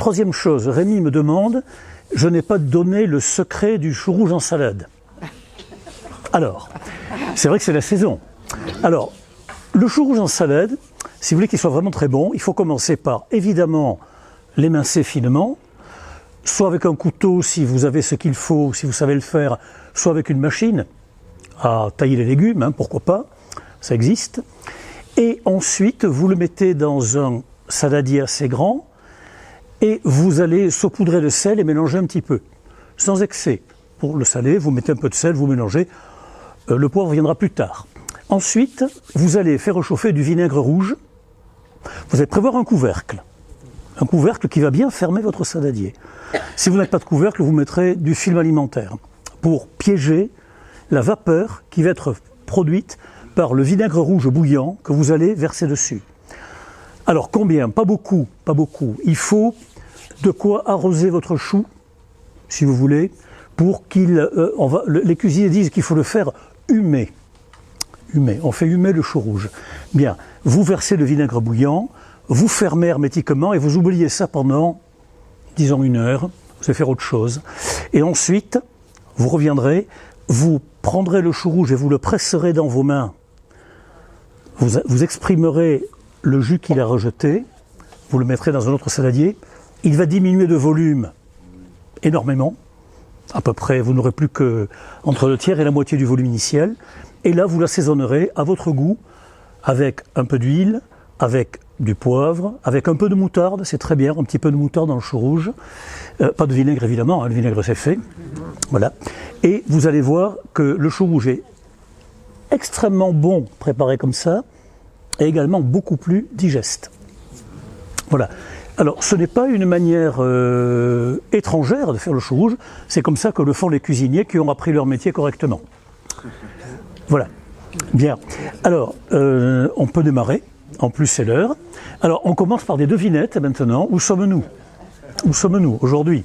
troisième chose, Rémi me demande, je n'ai pas donné le secret du chou rouge en salade. Alors, c'est vrai que c'est la saison. Alors, le chou rouge en salade, si vous voulez qu'il soit vraiment très bon, il faut commencer par, évidemment, l'émincer finement, soit avec un couteau si vous avez ce qu'il faut, si vous savez le faire, soit avec une machine à tailler les légumes, hein, pourquoi pas, ça existe. Et ensuite, vous le mettez dans un saladier assez grand et vous allez saupoudrer de sel et mélanger un petit peu, sans excès. Pour le saler, vous mettez un peu de sel, vous mélangez, le poivre viendra plus tard. Ensuite, vous allez faire chauffer du vinaigre rouge, vous allez prévoir un couvercle qui va bien fermer votre saladier. Si vous n'avez pas de couvercle, vous mettrez du film alimentaire pour piéger la vapeur qui va être produite par le vinaigre rouge bouillant que vous allez verser dessus. Alors combien? Pas beaucoup, pas beaucoup. Il faut de quoi arroser votre chou, si vous voulez, pour qu'il... les cuisiniers disent qu'il faut le faire humer. On fait humer le chou rouge. Bien, vous versez le vinaigre bouillant, vous fermez hermétiquement et vous oubliez ça pendant, disons, 1 heure. Vous allez faire autre chose. Et ensuite, vous reviendrez, vous prendrez le chou rouge et vous le presserez dans vos mains. Vous exprimerez le jus qu'il a rejeté, vous le mettrez dans un autre saladier. Il va diminuer de volume énormément. À peu près, vous n'aurez plus que entre le tiers et la moitié du volume initial. Et là, vous l'assaisonnerez à votre goût avec un peu d'huile, avec du poivre, avec un peu de moutarde, c'est très bien, un petit peu de moutarde dans le chou rouge. Pas de vinaigre évidemment, hein, le vinaigre c'est fait. Voilà. Et vous allez voir que le chou rouge est extrêmement bon préparé comme ça, et également beaucoup plus digeste. Voilà. Alors, ce n'est pas une manière étrangère de faire le chou rouge, c'est comme ça que le font les cuisiniers qui ont appris leur métier correctement. Voilà. Bien. Alors, on peut démarrer. En plus, c'est l'heure. Alors, on commence par des devinettes maintenant. Où sommes-nous? Où sommes-nous aujourd'hui?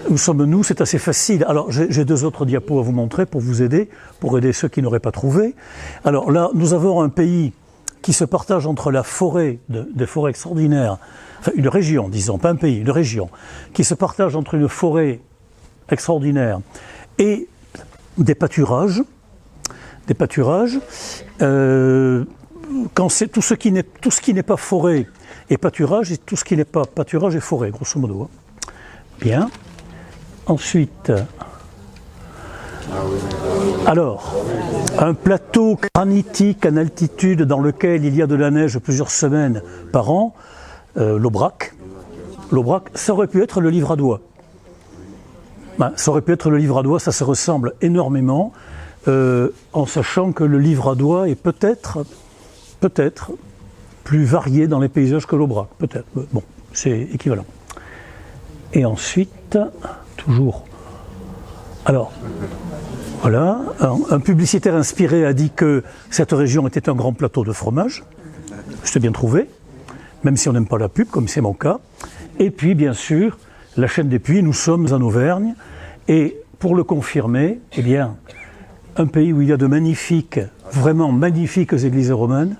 Où sommes-nous? C'est assez facile. Alors, j'ai 2 autres diapos à vous montrer pour vous aider, pour aider ceux qui n'auraient pas trouvé. Alors là, nous avons un pays qui se partage entre la forêt, des forêts extraordinaires, enfin une région, disons, pas un pays, une région, qui se partage entre une forêt extraordinaire et des pâturages. Des pâturages. Quand c'est tout ce qui n'est pas forêt est pâturage, et tout ce qui n'est pas pâturage est forêt, grosso modo. Bien. Ensuite, alors, un plateau granitique en altitude dans lequel il y a de la neige plusieurs semaines par an, l'Aubrac. L'Aubrac, ça aurait pu être le Livradois. Ça aurait pu être le Livradois, ça se ressemble énormément, en sachant que le Livradois est peut-être plus varié dans les paysages que l'Aubrac, peut-être. Bon, c'est équivalent. Et ensuite, toujours. Alors, voilà, un publicitaire inspiré a dit que cette région était un grand plateau de fromage. C'était bien trouvé, même si on n'aime pas la pub, comme c'est mon cas. Et puis, bien sûr, la chaîne des Puys, nous sommes en Auvergne. Et pour le confirmer, eh bien, un pays où il y a de magnifiques, vraiment magnifiques églises romaines,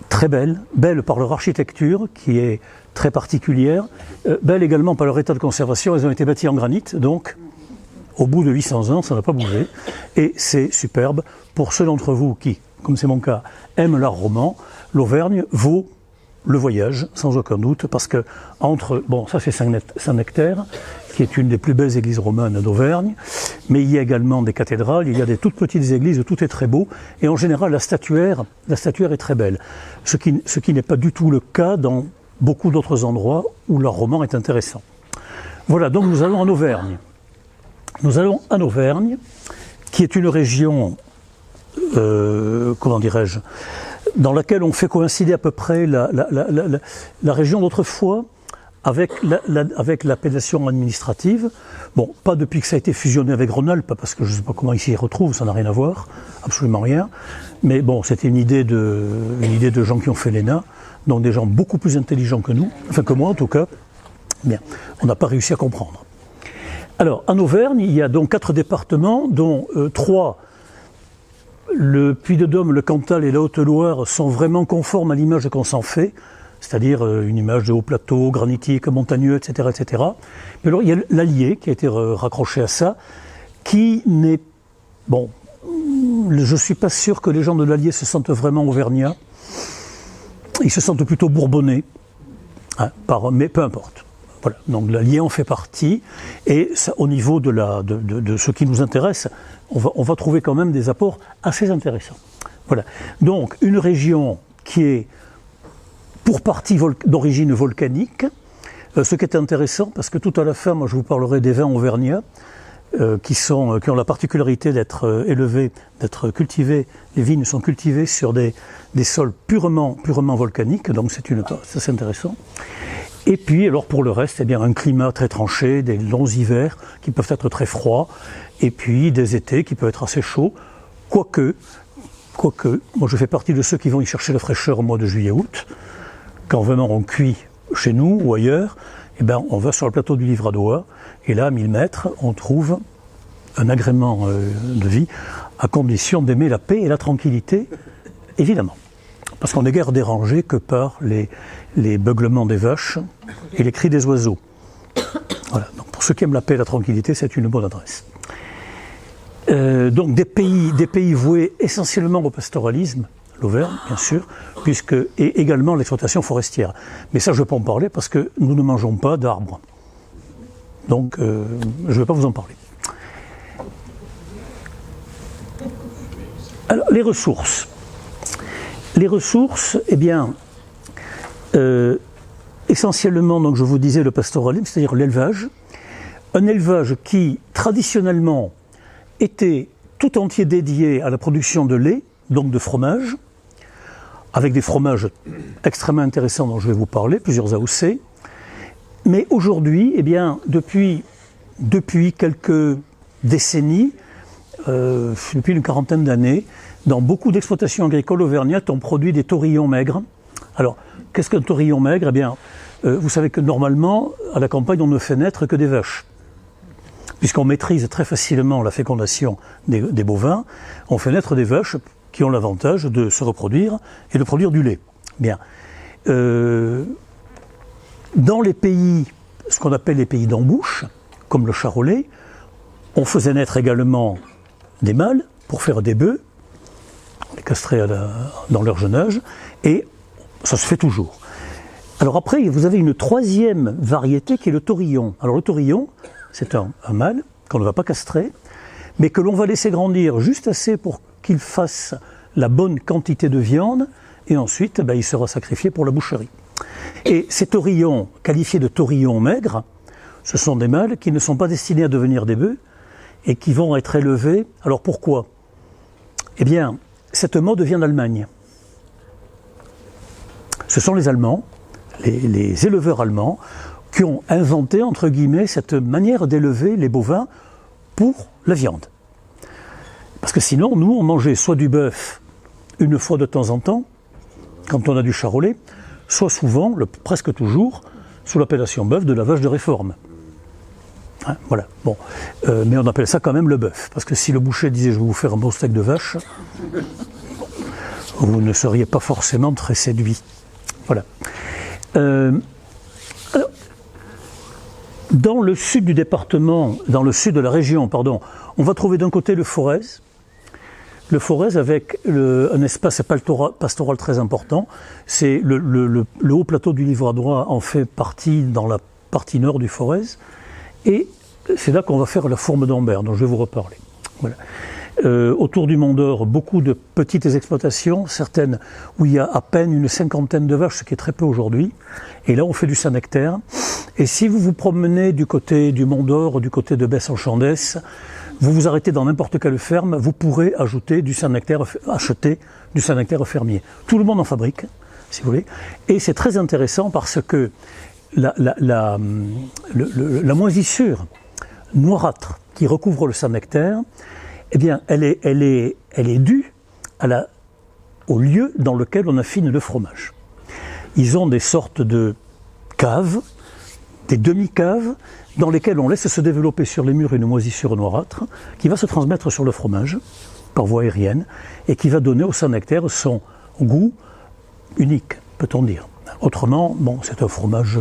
très belles par leur architecture, qui est très particulière, belles également par leur état de conservation. Elles ont été bâties en granit, donc au bout de 800 ans, ça n'a pas bougé. Et c'est superbe. Pour ceux d'entre vous qui, comme c'est mon cas, aiment l'art roman, l'Auvergne vaut le voyage, sans aucun doute, parce que ça c'est Saint-Nectaire, qui est une des plus belles églises romanes d'Auvergne, mais il y a également des cathédrales, il y a des toutes petites églises, tout est très beau, et en général la statuaire est très belle, ce qui n'est pas du tout le cas dans beaucoup d'autres endroits où l'art roman est intéressant. Voilà, donc nous allons en Auvergne. Nous allons en Auvergne, qui est une région, comment dirais-je, dans laquelle on fait coïncider à peu près la région d'autrefois avec l'appellation administrative. Bon, pas depuis que ça a été fusionné avec Rhône-Alpes, parce que je ne sais pas comment ils s'y retrouvent, ça n'a rien à voir, absolument rien. Mais bon, c'était une idée de gens qui ont fait l'ENA, donc des gens beaucoup plus intelligents que nous, enfin que moi en tout cas. Bien, on n'a pas réussi à comprendre. Alors, en Auvergne, il y a donc 4 départements, dont 3, le Puy-de-Dôme, le Cantal et la Haute-Loire, sont vraiment conformes à l'image qu'on s'en fait, c'est-à-dire une image de haut plateau, granitique, montagneux, etc., etc. Mais alors il y a l'Allier qui a été raccroché à ça, qui n'est... Bon, je ne suis pas sûr que les gens de l'Allier se sentent vraiment auvergnats. Ils se sentent plutôt bourbonnais, hein, mais peu importe. Voilà. Donc l'Allier en fait partie, et ça, au niveau de ce qui nous intéresse, on va trouver quand même des apports assez intéressants. Voilà. Donc une région qui est pour partie d'origine volcanique, ce qui est intéressant, parce que tout à la fin, moi je vous parlerai des vins auvergnats, qui ont la particularité d'être élevés, d'être cultivés. Les vignes sont cultivées sur des sols purement volcaniques, donc ça c'est intéressant. Et puis, alors pour le reste, eh bien, un climat très tranché, des longs hivers qui peuvent être très froids, et puis des étés qui peuvent être assez chauds, quoique, moi je fais partie de ceux qui vont y chercher la fraîcheur au mois de juillet-août. Quand vraiment on cuit chez nous ou ailleurs, eh bien, on va sur le plateau du Livradois, et là, à 1000 mètres, on trouve un agrément de vie, à condition d'aimer la paix et la tranquillité, évidemment. Parce qu'on n'est guère dérangé que par les beuglements des vaches et les cris des oiseaux. Voilà. Donc pour ceux qui aiment la paix et la tranquillité, c'est une bonne adresse. Donc des pays voués essentiellement au pastoralisme, l'Auvergne, bien sûr, et également l'exploitation forestière. Mais ça, je ne vais pas en parler parce que nous ne mangeons pas d'arbres. Donc, je ne vais pas vous en parler. Alors, les ressources. Les ressources, eh bien, essentiellement, donc, je vous disais le pastoralisme, c'est-à-dire l'élevage. Un élevage qui, traditionnellement, était tout entier dédié à la production de lait, donc de fromage, avec des fromages extrêmement intéressants dont je vais vous parler, plusieurs AOC. Mais aujourd'hui, eh bien, depuis quelques décennies, depuis une quarantaine d'années, dans beaucoup d'exploitations agricoles auvergnates, on produit des taurillons maigres. Alors, qu'est-ce qu'un taurillon maigre ? Eh bien, vous savez que normalement, à la campagne, on ne fait naître que des vaches. Puisqu'on maîtrise très facilement la fécondation des bovins, on fait naître des vaches qui ont l'avantage de se reproduire et de produire du lait. Bien. Dans les pays, ce qu'on appelle les pays d'embouche, comme le Charolais, on faisait naître également des mâles pour faire des bœufs, on les castrait dans leur jeune âge, et ça se fait toujours. Alors après, vous avez une troisième variété qui est le taurillon. Alors le taurillon, c'est un mâle qu'on ne va pas castrer, mais que l'on va laisser grandir juste assez pour qu'il fasse la bonne quantité de viande, et ensuite il sera sacrifié pour la boucherie. Et ces taurillons, qualifiés de taurillons maigres, ce sont des mâles qui ne sont pas destinés à devenir des bœufs et qui vont être élevés. Alors pourquoi ? Eh bien, cette mode vient d'Allemagne. Ce sont les Allemands, les éleveurs allemands, qui ont inventé, entre guillemets, cette manière d'élever les bovins pour la viande. Parce que sinon, nous, on mangeait soit du bœuf une fois de temps en temps, quand on a du charolais, soit souvent, presque toujours, sous l'appellation bœuf de la vache de réforme. Hein, voilà. Bon. Mais on appelle ça quand même le bœuf. Parce que si le boucher disait « je vais vous faire un bon steak de vache », vous ne seriez pas forcément très séduit. Voilà. Alors, dans le sud du département, dans le sud de la région, pardon, on va trouver d'un côté le Forez. Le Forez avec un espace pastoral très important. C'est le haut plateau du Livradois en fait partie dans la partie nord du Forez. Et c'est là qu'on va faire la fourme d'Ambert, dont je vais vous reparler. Voilà. Autour du Mont d'Or, beaucoup de petites exploitations, certaines où il y a à peine une cinquantaine de vaches, ce qui est très peu aujourd'hui. Et là, on fait du Saint-Nectaire. Et si vous vous promenez du côté du Mont d'Or, du côté de Besse-en-Chandès, vous vous arrêtez dans n'importe quelle ferme, vous pourrez acheter du Saint-Nectaire fermier. Tout le monde en fabrique, si vous voulez. Et c'est très intéressant parce que la moisissure noirâtre qui recouvre le Saint-Nectaire, eh bien, elle est due au lieu dans lequel on affine le fromage. Ils ont des sortes de caves, des demi-caves, dans lesquelles on laisse se développer sur les murs une moisissure noirâtre qui va se transmettre sur le fromage par voie aérienne et qui va donner au Saint-Nectaire son goût unique, peut-on dire. Autrement, bon, c'est un fromage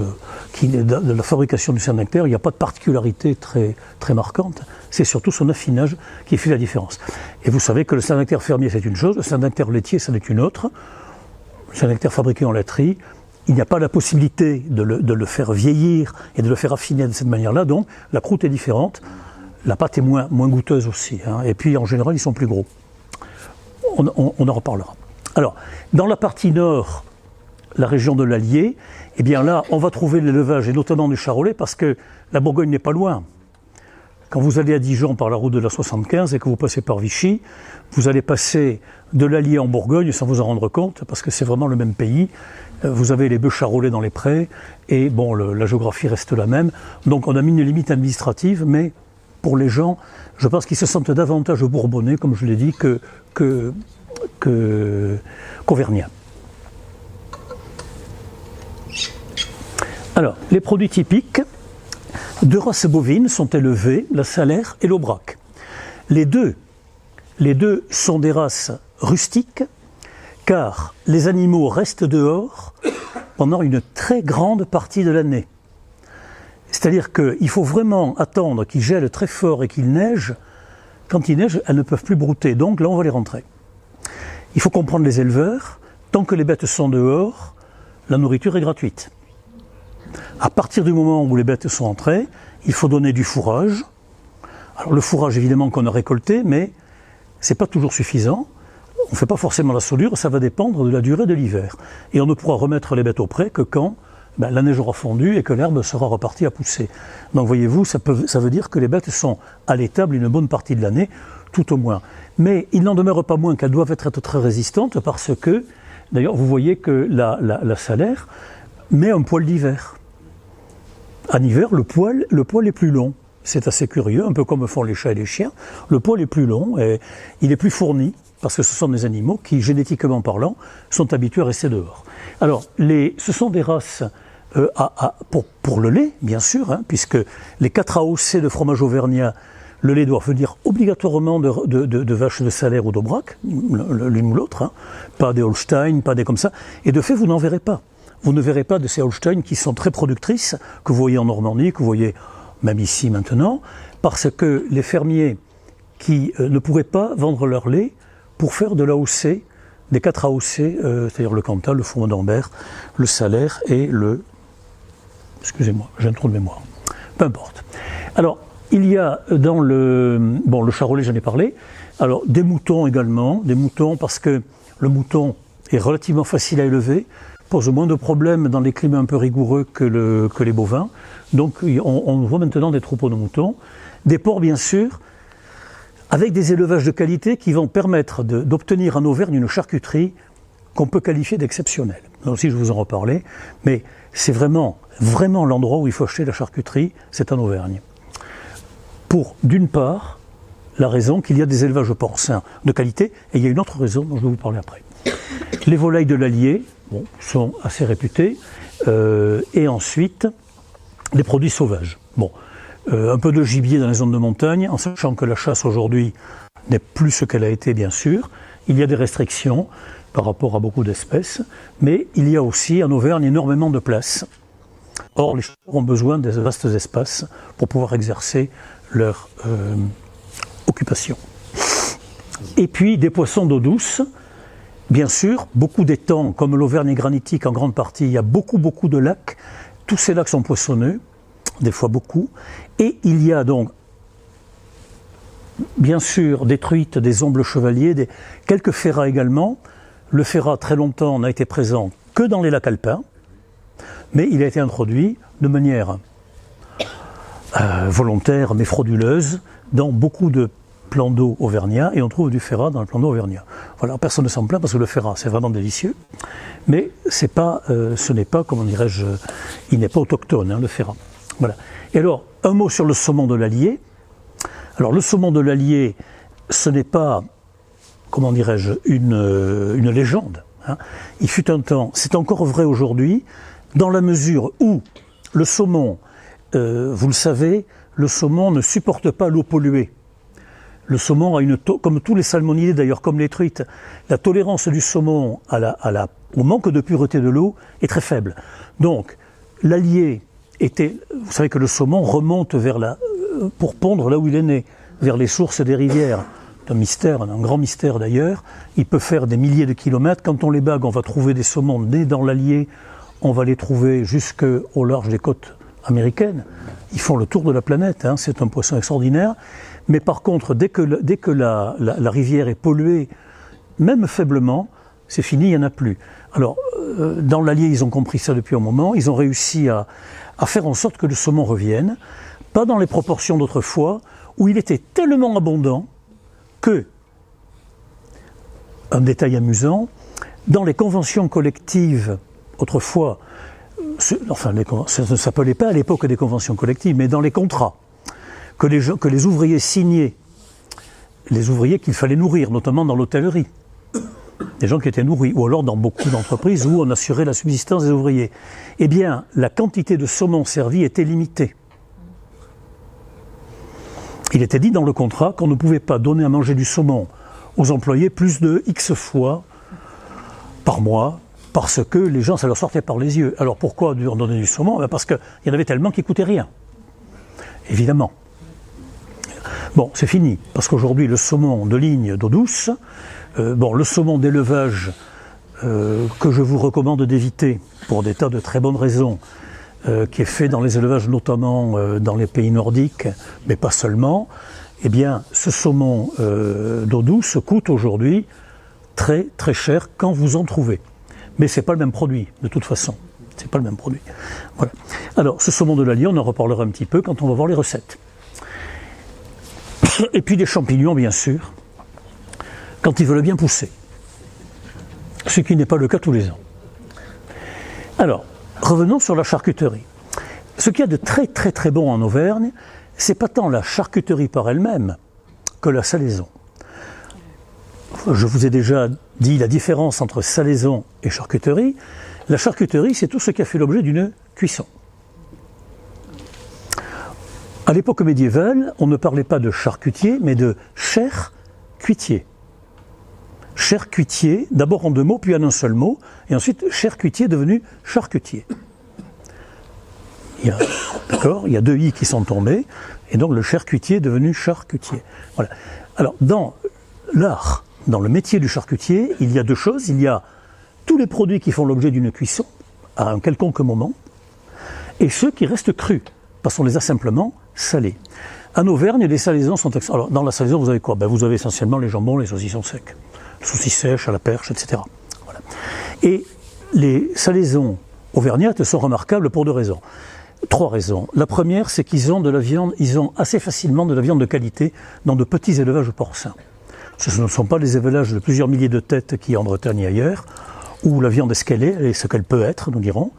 qui, de la fabrication du Saint-Nectaire, il n'y a pas de particularité très, très marquante. C'est surtout son affinage qui fait la différence. Et vous savez que le Saint-Nectaire fermier, c'est une chose, le Saint-Nectaire laitier, c'en est une autre. Le Saint-Nectaire fabriqué en laiterie, il n'y a pas la possibilité de le faire vieillir et de le faire affiner de cette manière-là, donc la croûte est différente, la pâte est moins goûteuse aussi, hein, et puis en général, ils sont plus gros. On en reparlera. Alors, dans la partie nord, la région de l'Allier, eh bien là, on va trouver l'élevage, et notamment du charolais, parce que la Bourgogne n'est pas loin. Quand vous allez à Dijon par la route de la 75 et que vous passez par Vichy, vous allez passer de l'Allier en Bourgogne sans vous en rendre compte, parce que c'est vraiment le même pays. Vous avez les bœufs charolais dans les prés, et bon, la géographie reste la même. Donc on a mis une limite administrative, mais pour les gens, je pense qu'ils se sentent davantage bourbonnais, comme je l'ai dit, qu'auvergnats. Alors, les produits typiques, deux races bovines sont élevées, la Salaire et l'Aubrac. Les deux sont des races rustiques, car les animaux restent dehors pendant une très grande partie de l'année. C'est-à-dire qu'il faut vraiment attendre qu'il gèle très fort et qu'il neige. Quand il neige, elles ne peuvent plus brouter, donc là on va les rentrer. Il faut comprendre les éleveurs, tant que les bêtes sont dehors, la nourriture est gratuite. À partir du moment où les bêtes sont entrées, il faut donner du fourrage. Alors le fourrage évidemment qu'on a récolté, mais c'est pas toujours suffisant. On ne fait pas forcément la soudure, ça va dépendre de la durée de l'hiver. Et on ne pourra remettre les bêtes au pré que quand la neige aura fondu et que l'herbe sera repartie à pousser. Donc voyez-vous, ça veut dire que les bêtes sont à l'étable une bonne partie de l'année, tout au moins. Mais il n'en demeure pas moins qu'elles doivent être très résistantes parce que, d'ailleurs, vous voyez que la Salaire met un poil d'hiver. En hiver, le poil est plus long. C'est assez curieux, un peu comme font les chats et les chiens. Le poil est plus long et il est plus fourni parce que ce sont des animaux qui, génétiquement parlant, sont habitués à rester dehors. Alors, ce sont des races pour le lait, bien sûr, hein, puisque les 4 AOC de fromage auvergnat, le lait doit venir obligatoirement de vaches de Salaire ou d'Aubrac, l'une ou l'autre, hein, pas des Holstein, pas des comme ça. Et de fait, vous n'en verrez pas. Vous ne verrez pas de ces Holstein qui sont très productrices, que vous voyez en Normandie, que vous voyez même ici maintenant, parce que les fermiers qui ne pourraient pas vendre leur lait pour faire de l'AOC, des 4 AOC, c'est-à-dire le Cantal, le Fourmont d'Ambert, le Salaire et le... Excusez-moi, j'ai un trou de mémoire. Peu importe. Alors, il y a dans le charolais, j'en ai parlé, alors des moutons également, des moutons parce que le mouton est relativement facile à élever, pose moins de problèmes dans les climats un peu rigoureux que les bovins. Donc on voit maintenant des troupeaux de moutons. Des porcs bien sûr, avec des élevages de qualité qui vont permettre d'obtenir en Auvergne une charcuterie qu'on peut qualifier d'exceptionnelle. Là aussi je vous en reparlais, mais c'est vraiment l'endroit où il faut acheter la charcuterie, c'est en Auvergne. Pour, d'une part, la raison qu'il y a des élevages porcins de qualité, et il y a une autre raison dont je vais vous parler après. Les volailles de l'Allier sont assez réputées, et ensuite, les produits sauvages. Un peu de gibier dans les zones de montagne, en sachant que la chasse aujourd'hui n'est plus ce qu'elle a été, bien sûr. Il y a des restrictions par rapport à beaucoup d'espèces, mais il y a aussi en Auvergne énormément de places. Or, les chasseurs ont besoin de vastes espaces pour pouvoir exercer leur occupation. Et puis des poissons d'eau douce, bien sûr, beaucoup d'étangs, comme l'Auvergne est granitique en grande partie, il y a beaucoup de lacs. Tous ces lacs sont poissonneux, des fois beaucoup, et il y a donc bien sûr des truites, des ombles chevaliers, quelques ferrats également. Le ferrat, très longtemps, n'a été présent que dans les lacs alpins, mais il a été introduit de manière volontaire mais frauduleuse dans beaucoup de plans d'eau auvergnats, et on trouve du ferrat dans le plan d'eau auvergnat. Voilà, personne ne s'en plaint parce que le ferrat, c'est vraiment délicieux, mais ce n'est pas, comment dirais-je, il n'est pas autochtone, hein, le ferrat. Voilà. Et alors, un mot sur le saumon de l'Allier. Alors, le saumon de l'Allier, ce n'est pas, comment dirais-je, une légende. Hein. Il fut un temps, c'est encore vrai aujourd'hui, dans la mesure où le saumon, vous le savez, le saumon ne supporte pas l'eau polluée. Le saumon a comme tous les salmonidés d'ailleurs, comme les truites, la tolérance du saumon à au manque de pureté de l'eau est très faible. Donc, l'Allier était... Vous savez que le saumon remonte pour pondre là où il est né, vers les sources des rivières. C'est un mystère, un grand mystère d'ailleurs. Il peut faire des milliers de kilomètres. Quand on les bague, on va trouver des saumons nés dans l'Allier. On va les trouver jusqu'au large des côtes américaines. Ils font le tour de la planète, hein. C'est un poisson extraordinaire. Mais par contre, dès que la rivière est polluée, même faiblement, c'est fini, il n'y en a plus. Alors, dans l'Allier, ils ont compris ça depuis un moment. Ils ont réussi à faire en sorte que le saumon revienne, pas dans les proportions d'autrefois, où il était tellement abondant que, un détail amusant, dans les conventions collectives, autrefois, ça ne s'appelait pas à l'époque des conventions collectives, mais dans les contrats que les ouvriers signaient, les ouvriers qu'il fallait nourrir, notamment dans l'hôtellerie, des gens qui étaient nourris, ou alors dans beaucoup d'entreprises où on assurait la subsistance des ouvriers, eh bien, la quantité de saumon servi était limitée. Il était dit dans le contrat qu'on ne pouvait pas donner à manger du saumon aux employés plus de X fois par mois, parce que les gens, ça leur sortait par les yeux. Alors pourquoi leur donner du saumon? Parce qu'il y en avait tellement qui ne coûtaient rien, évidemment. Bon, c'est fini, parce qu'aujourd'hui, le saumon de ligne d'eau douce, le saumon d'élevage que je vous recommande d'éviter, pour des tas de très bonnes raisons, qui est fait dans les élevages, notamment dans les pays nordiques, mais pas seulement, eh bien, ce saumon d'eau douce coûte aujourd'hui très très cher quand vous en trouvez. Mais ce n'est pas le même produit, de toute façon. C'est pas le même produit. Voilà. Alors, ce saumon de l'Allier, on en reparlera un petit peu quand on va voir les recettes. Et puis des champignons, bien sûr, quand ils veulent bien pousser. Ce qui n'est pas le cas tous les ans. Alors, revenons sur la charcuterie. Ce qu'il y a de très très très bon en Auvergne, c'est pas tant la charcuterie par elle-même que la salaison. Je vous ai déjà dit la différence entre salaison et charcuterie. La charcuterie, c'est tout ce qui a fait l'objet d'une cuisson. À l'époque médiévale, on ne parlait pas de charcutier, mais de charcuitier. Charcutier, d'abord en deux mots, puis en un seul mot, et ensuite charcutier devenu charcutier. Il y a deux i qui sont tombés, et donc le charcutier est devenu charcutier. Voilà. Alors, dans l'art, dans le métier du charcutier, il y a deux choses. Il y a tous les produits qui font l'objet d'une cuisson, à un quelconque moment, et ceux qui restent crus, parce qu'on les a simplement salés. En Auvergne, les salaisons sont... Alors, dans la salaison, vous avez quoi? Vous avez essentiellement les jambons, les saucissons secs. Les saucisses sèches, à la perche, etc. Voilà. Et les salaisons auvergnates sont remarquables pour deux raisons. Trois raisons. La première, c'est qu'ils ont de la viande, ils ont assez facilement de la viande de qualité dans de petits élevages porcins. Ce ne sont pas les élevages de plusieurs milliers de têtes qu'il y a en Bretagne et ailleurs, où la viande est ce qu'elle est, et ce qu'elle peut être, nous dirons.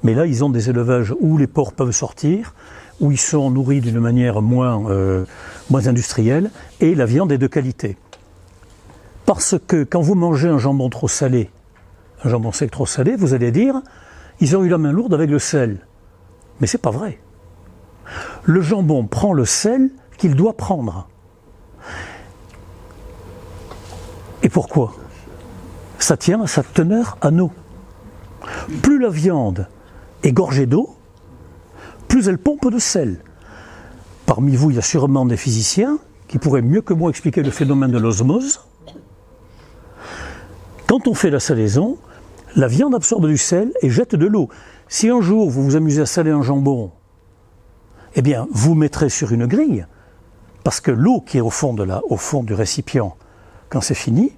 Mais là, ils ont des élevages où les porcs peuvent sortir, où ils sont nourris d'une manière moins industrielle, et la viande est de qualité. Parce que quand vous mangez un jambon trop salé, un jambon sec trop salé, vous allez dire, ils ont eu la main lourde avec le sel. Mais c'est pas vrai. Le jambon prend le sel qu'il doit prendre. Et pourquoi? Ça tient à sa teneur en eau. Plus la viande est gorgée d'eau, plus elle pompe de sel. Parmi vous, il y a sûrement des physiciens qui pourraient mieux que moi expliquer le phénomène de l'osmose. Quand on fait la salaison, la viande absorbe du sel et jette de l'eau. Si un jour vous vous amusez à saler un jambon, eh bien vous mettrez sur une grille, parce que l'eau qui est au fond du récipient, quand c'est fini,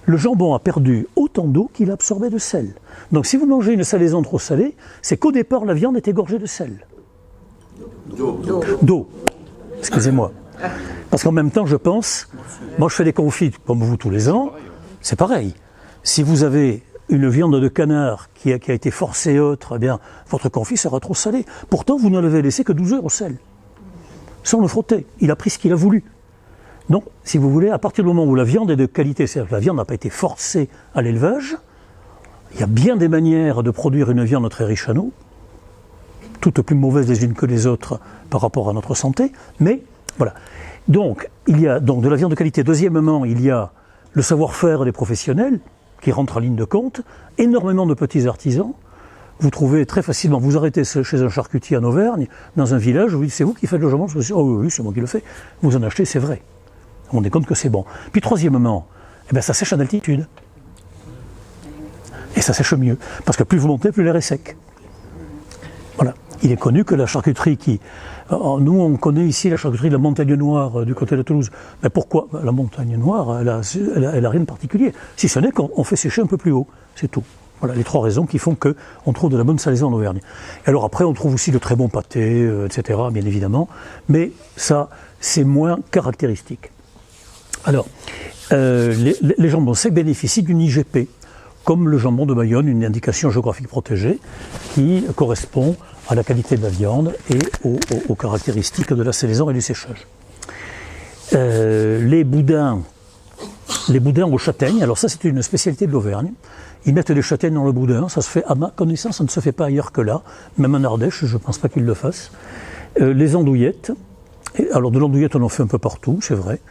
le jambon a perdu autant d'eau qu'il a absorbé de sel. Donc si vous mangez une salaison trop salée, c'est qu'au départ la viande était gorgée de sel. D'eau. Excusez-moi. Parce qu'en même temps, je pense, moi je fais des confits comme vous tous les ans, c'est pareil. Si vous avez une viande de canard qui a été forcée et autre, eh bien, votre confit sera trop salé. Pourtant, vous ne l'avez laissé que 12 heures au sel, sans le frotter. Il a pris ce qu'il a voulu. Donc, si vous voulez, à partir du moment où la viande est de qualité, c'est-à-dire que la viande n'a pas été forcée à l'élevage, il y a bien des manières de produire une viande très riche en eau, toutes plus mauvaises les unes que les autres par rapport à notre santé, mais voilà. Donc, il y a donc de la viande de qualité. Deuxièmement, il y a le savoir-faire des professionnels. qui rentrent en ligne de compte, énormément de petits artisans. Vous trouvez très facilement, vous arrêtez chez un charcutier en Auvergne, dans un village, vous dites c'est vous qui faites le jambon, oh oui, c'est moi qui le fais. Vous en achetez, c'est vrai. On vous rendez compte que c'est bon. Puis troisièmement, ça sèche en altitude. Et ça sèche mieux. Parce que plus vous montez, plus l'air est sec. Voilà. Il est connu que la charcuterie nous, on connaît ici la charcuterie de la Montagne Noire du côté de Toulouse. Mais pourquoi ? La Montagne Noire, elle a rien de particulier. Si ce n'est qu'on fait sécher un peu plus haut. C'est tout. Voilà les 3 raisons qui font qu'on trouve de la bonne salaison en Auvergne. Et alors après, on trouve aussi de très bons pâtés, etc., bien évidemment. Mais ça, c'est moins caractéristique. Alors, les jambons secs bénéficient d'une IGP, comme le jambon de Bayonne, une indication géographique protégée, qui correspond à la qualité de la viande et aux caractéristiques de la salaison et du séchage. Les boudins aux châtaignes, alors ça c'est une spécialité de l'Auvergne. Ils mettent des châtaignes dans le boudin, ça se fait, à ma connaissance, ça ne se fait pas ailleurs que là, même en Ardèche, je ne pense pas qu'ils le fassent. Les andouillettes, alors de l'andouillette on en fait un peu partout, c'est vrai.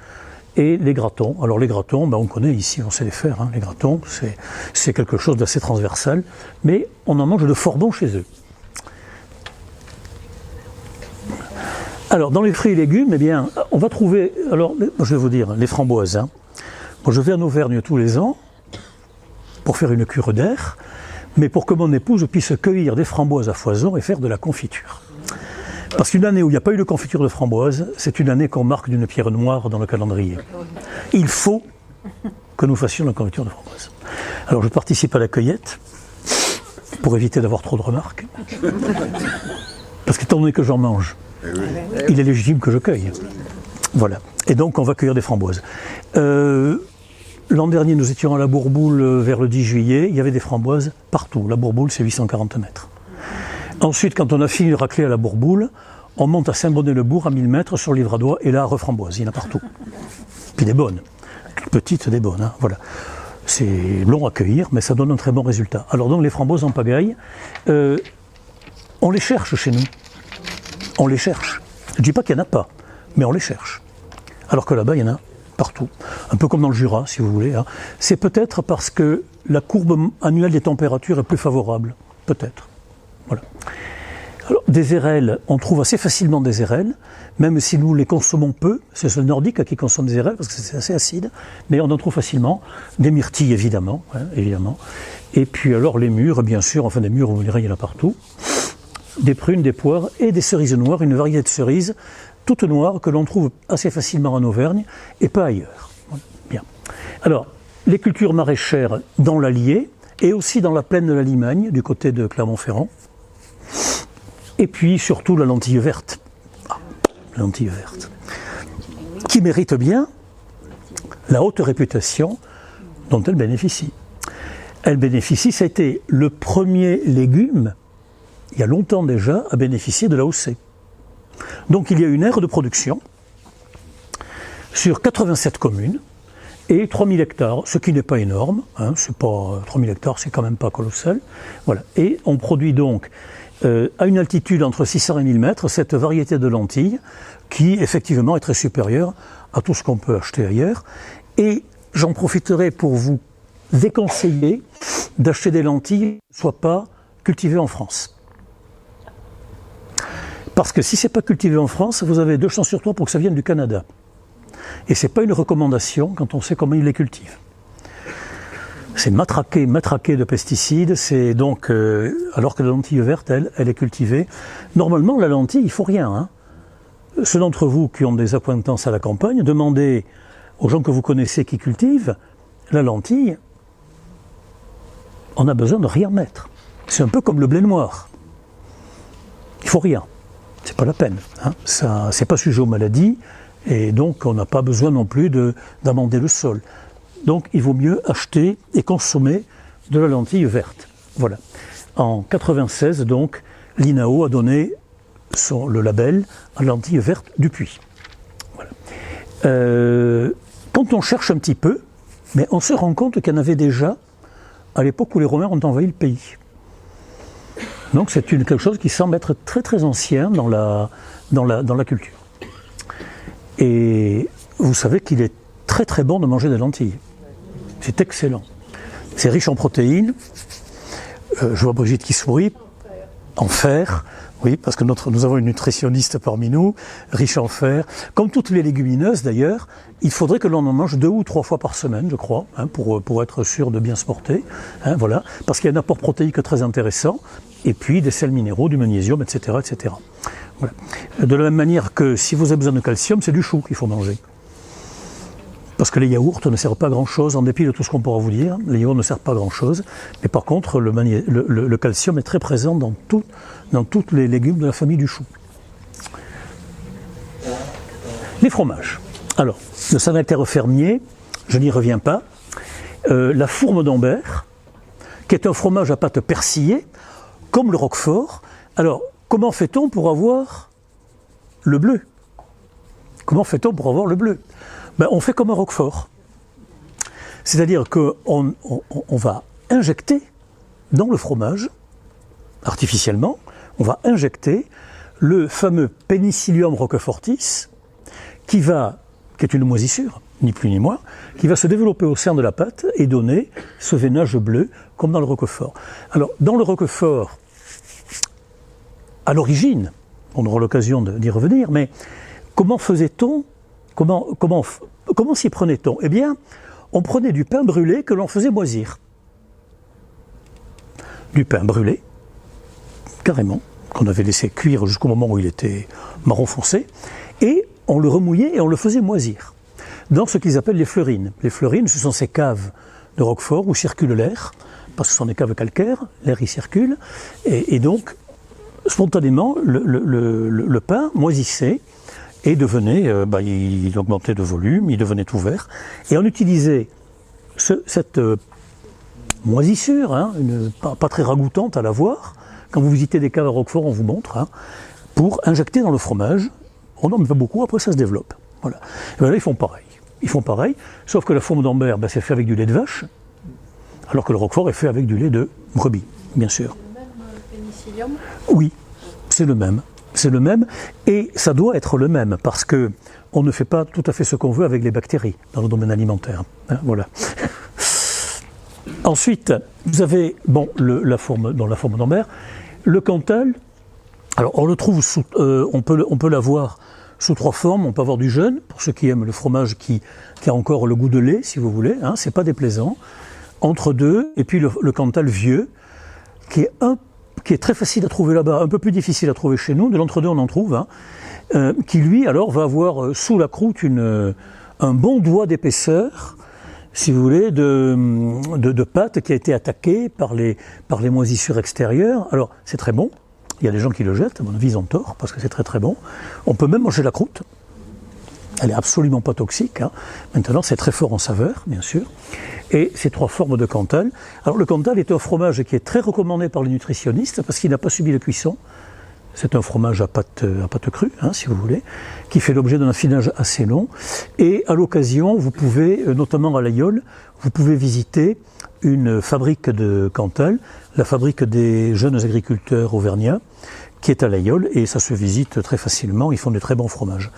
Et les gratons. Alors les gratons, on connaît ici, on sait les faire. Les gratons, c'est quelque chose d'assez transversal, mais on en mange de fort bon chez eux. Alors dans les fruits et légumes, on va trouver, alors je vais vous dire, les framboises. Moi, je vais en Auvergne tous les ans pour faire une cure d'air, mais pour que mon épouse puisse cueillir des framboises à foison et faire de la confiture. Parce qu'une année où il n'y a pas eu de confiture de framboise, c'est une année qu'on marque d'une pierre noire dans le calendrier. Il faut que nous fassions la confiture de framboise. Alors je participe à la cueillette, pour éviter d'avoir trop de remarques. Parce qu'étant donné que j'en mange, il est légitime que je cueille. Voilà. Et donc on va cueillir des framboises. L'an dernier, nous étions à la Bourboule vers le 10 juillet, il y avait des framboises partout. La Bourboule, c'est 840 mètres. Ensuite, quand on a fini de racler à la Bourboule, on monte à Saint-Bonnet-le-Bourg à 1000 mètres sur le Livradois, et là, reframboise, il y en a partout. Puis des bonnes, toutes petites, des bonnes, voilà. C'est long à cueillir, mais ça donne un très bon résultat. Alors donc les framboises en pagaille, on les cherche chez nous. On les cherche. Je ne dis pas qu'il n'y en a pas, mais on les cherche. Alors que là-bas, il y en a partout. Un peu comme dans le Jura, si vous voulez. C'est peut-être parce que la courbe annuelle des températures est plus favorable. Peut-être. Voilà. Alors, des érelles, on trouve assez facilement des érelles, même si nous les consommons peu. C'est le nordique qui consomme des érelles parce que c'est assez acide, mais on en trouve facilement. Des myrtilles, évidemment, évidemment. Et puis alors les mûres, bien sûr, enfin des mûres, vous verrez, il y en a partout. Des prunes, des poires et des cerises noires, une variété de cerises toutes noires que l'on trouve assez facilement en Auvergne et pas ailleurs. Bien. Alors, les cultures maraîchères dans l'Allier et aussi dans la plaine de la Limagne, du côté de Clermont-Ferrand. Et puis surtout la lentille verte. La lentille verte. Qui mérite bien la haute réputation dont elle bénéficie. Elle bénéficie, ça a été le premier légume, il y a longtemps déjà, à bénéficier de l'AOC. Donc il y a une aire de production sur 87 communes et 3000 hectares, ce qui n'est pas énorme, c'est pas 3000 hectares, c'est quand même pas colossal. Voilà. Et on produit donc à une altitude entre 600 et 1000 mètres cette variété de lentilles qui effectivement est très supérieure à tout ce qu'on peut acheter ailleurs. Et j'en profiterai pour vous déconseiller d'acheter des lentilles qui ne soient pas cultivées en France. Parce que si ce n'est pas cultivé en France, vous avez 2 chances sur 3 pour que ça vienne du Canada. Et ce n'est pas une recommandation quand on sait comment ils les cultivent. C'est matraqué de pesticides, c'est donc, alors que la lentille verte, elle est cultivée. Normalement, la lentille, il ne faut rien. Ceux d'entre vous qui ont des acquaintances à la campagne, demandez aux gens que vous connaissez qui cultivent, la lentille, on a besoin de rien mettre. C'est un peu comme le blé noir. Il ne faut rien. C'est pas la peine. Ça, c'est pas sujet aux maladies, et donc on n'a pas besoin non plus d'amender le sol. Donc il vaut mieux acheter et consommer de la lentille verte. Voilà. En 96, donc, l'INAO a donné le label à la lentille verte du Puy. Voilà. Quand on cherche un petit peu, mais on se rend compte qu'il y en avait déjà à l'époque où les Romains ont envahi le pays. Donc c'est quelque chose qui semble être très très ancien dans la culture. Et vous savez qu'il est très très bon de manger des lentilles. C'est excellent. c'est riche en protéines. Je vois Brigitte qui sourit. En fer, oui, parce que nous avons une nutritionniste parmi nous, riche en fer. Comme toutes les légumineuses d'ailleurs, il faudrait que l'on en mange 2 ou 3 fois par semaine, je crois, hein, pour être sûr de bien se porter. Hein, voilà, parce qu'il y a un apport protéique très intéressant, et puis des sels minéraux, du magnésium, etc. etc. Voilà. De la même manière que si vous avez besoin de calcium, c'est du chou qu'il faut manger. Parce que les yaourts ne servent pas à grand-chose, en dépit de tout ce qu'on pourra vous dire, les yaourts ne servent pas à grand-chose. Mais par contre, le calcium est très présent dans tous les légumes de la famille du chou. Les fromages. Alors, le Saint-Nectaire fermier, je n'y reviens pas. La fourme d'Ambert, qui est un fromage à pâte persillée, comme le roquefort. Alors, comment fait-on pour avoir le bleu? Comment fait-on pour avoir le bleu? Ben, on fait comme un roquefort. C'est-à-dire qu'on va injecter dans le fromage, artificiellement, on va injecter le fameux Penicillium roquefortis, qui est une moisissure, ni plus ni moins, qui va se développer au sein de la pâte et donner ce veinage bleu, comme dans le roquefort. Alors, dans le roquefort, à l'origine, on aura l'occasion d'y revenir, mais comment faisait-on? Comment s'y prenait-on? Eh bien, on prenait du pain brûlé que l'on faisait moisir. Du pain brûlé, carrément, qu'on avait laissé cuire jusqu'au moment où il était marron foncé, et on le remouillait et on le faisait moisir. Dans ce qu'ils appellent les fleurines. Les fleurines, ce sont ces caves de Roquefort où circule l'air, parce que ce sont des caves calcaires, l'air y circule, et donc, spontanément, le pain moisissait, et devenait, il augmentait de volume, il devenait tout vert. Et on utilisait cette moisissure, hein, pas très ragoûtante à la voir. Quand vous visitez des caves à Roquefort, on vous montre, hein, pour injecter dans le fromage. On n'en met pas beaucoup, après ça se développe. Voilà. Et bien là, ils font pareil. Ils font pareil, sauf que la fourme d'Ambert, c'est fait avec du lait de vache, alors que le Roquefort est fait avec du lait de brebis, bien sûr. C'est le même pénicillium? Oui, c'est le même. C'est le même, et ça doit être le même, parce que on ne fait pas tout à fait ce qu'on veut avec les bactéries dans le domaine alimentaire. Hein, voilà. Ensuite, vous avez la fourme d'Ambert, le Cantal. Alors, on le trouve on peut l'avoir sous 3 formes. On peut avoir du jeune, pour ceux qui aiment le fromage qui a encore le goût de lait, si vous voulez. Hein, c'est pas déplaisant. Entre deux, et puis le Cantal vieux, qui est très facile à trouver là-bas, un peu plus difficile à trouver chez nous. De l'entre-deux, on en trouve, hein, qui lui, alors, va avoir sous la croûte un bon doigt d'épaisseur, si vous voulez, de pâte qui a été attaquée par les moisissures extérieures. Alors, c'est très bon. Il y a des gens qui le jettent, à mon avis, ils ont tort, parce que c'est très très bon. On peut même manger la croûte. Elle n'est absolument pas toxique. Hein. Maintenant, c'est très fort en saveur, bien sûr. Et ces 3 formes de Cantal. Alors, le Cantal est un fromage qui est très recommandé par les nutritionnistes parce qu'il n'a pas subi de cuisson. C'est un fromage à pâte crue, hein, si vous voulez, qui fait l'objet d'un affinage assez long. Et à l'occasion, vous pouvez, notamment à l'Aïole, vous pouvez visiter une fabrique de Cantal, la fabrique des jeunes agriculteurs auvergnats, qui est à l'Aïole, et ça se visite très facilement. Ils font de très bons fromages.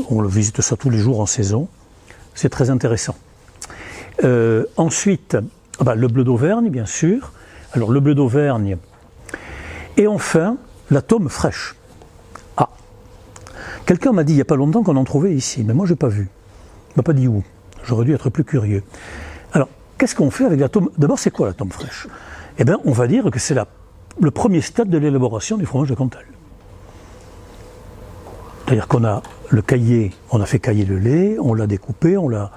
On le visite ça tous les jours en saison. C'est très intéressant. Ensuite, le bleu d'Auvergne, bien sûr. Alors, le bleu d'Auvergne. Et enfin, la tome fraîche. Ah, quelqu'un m'a dit il n'y a pas longtemps qu'on en trouvait ici, mais moi je n'ai pas vu. Il m'a pas dit où. J'aurais dû être plus curieux. Alors, qu'est-ce qu'on fait avec la tome? D'abord, c'est quoi la tome fraîche? Eh bien, on va dire que c'est le premier stade de l'élaboration du fromage de Cantal. C'est-à-dire qu'on a le caillé, on a fait cailler le lait, on l'a découpé, on l'a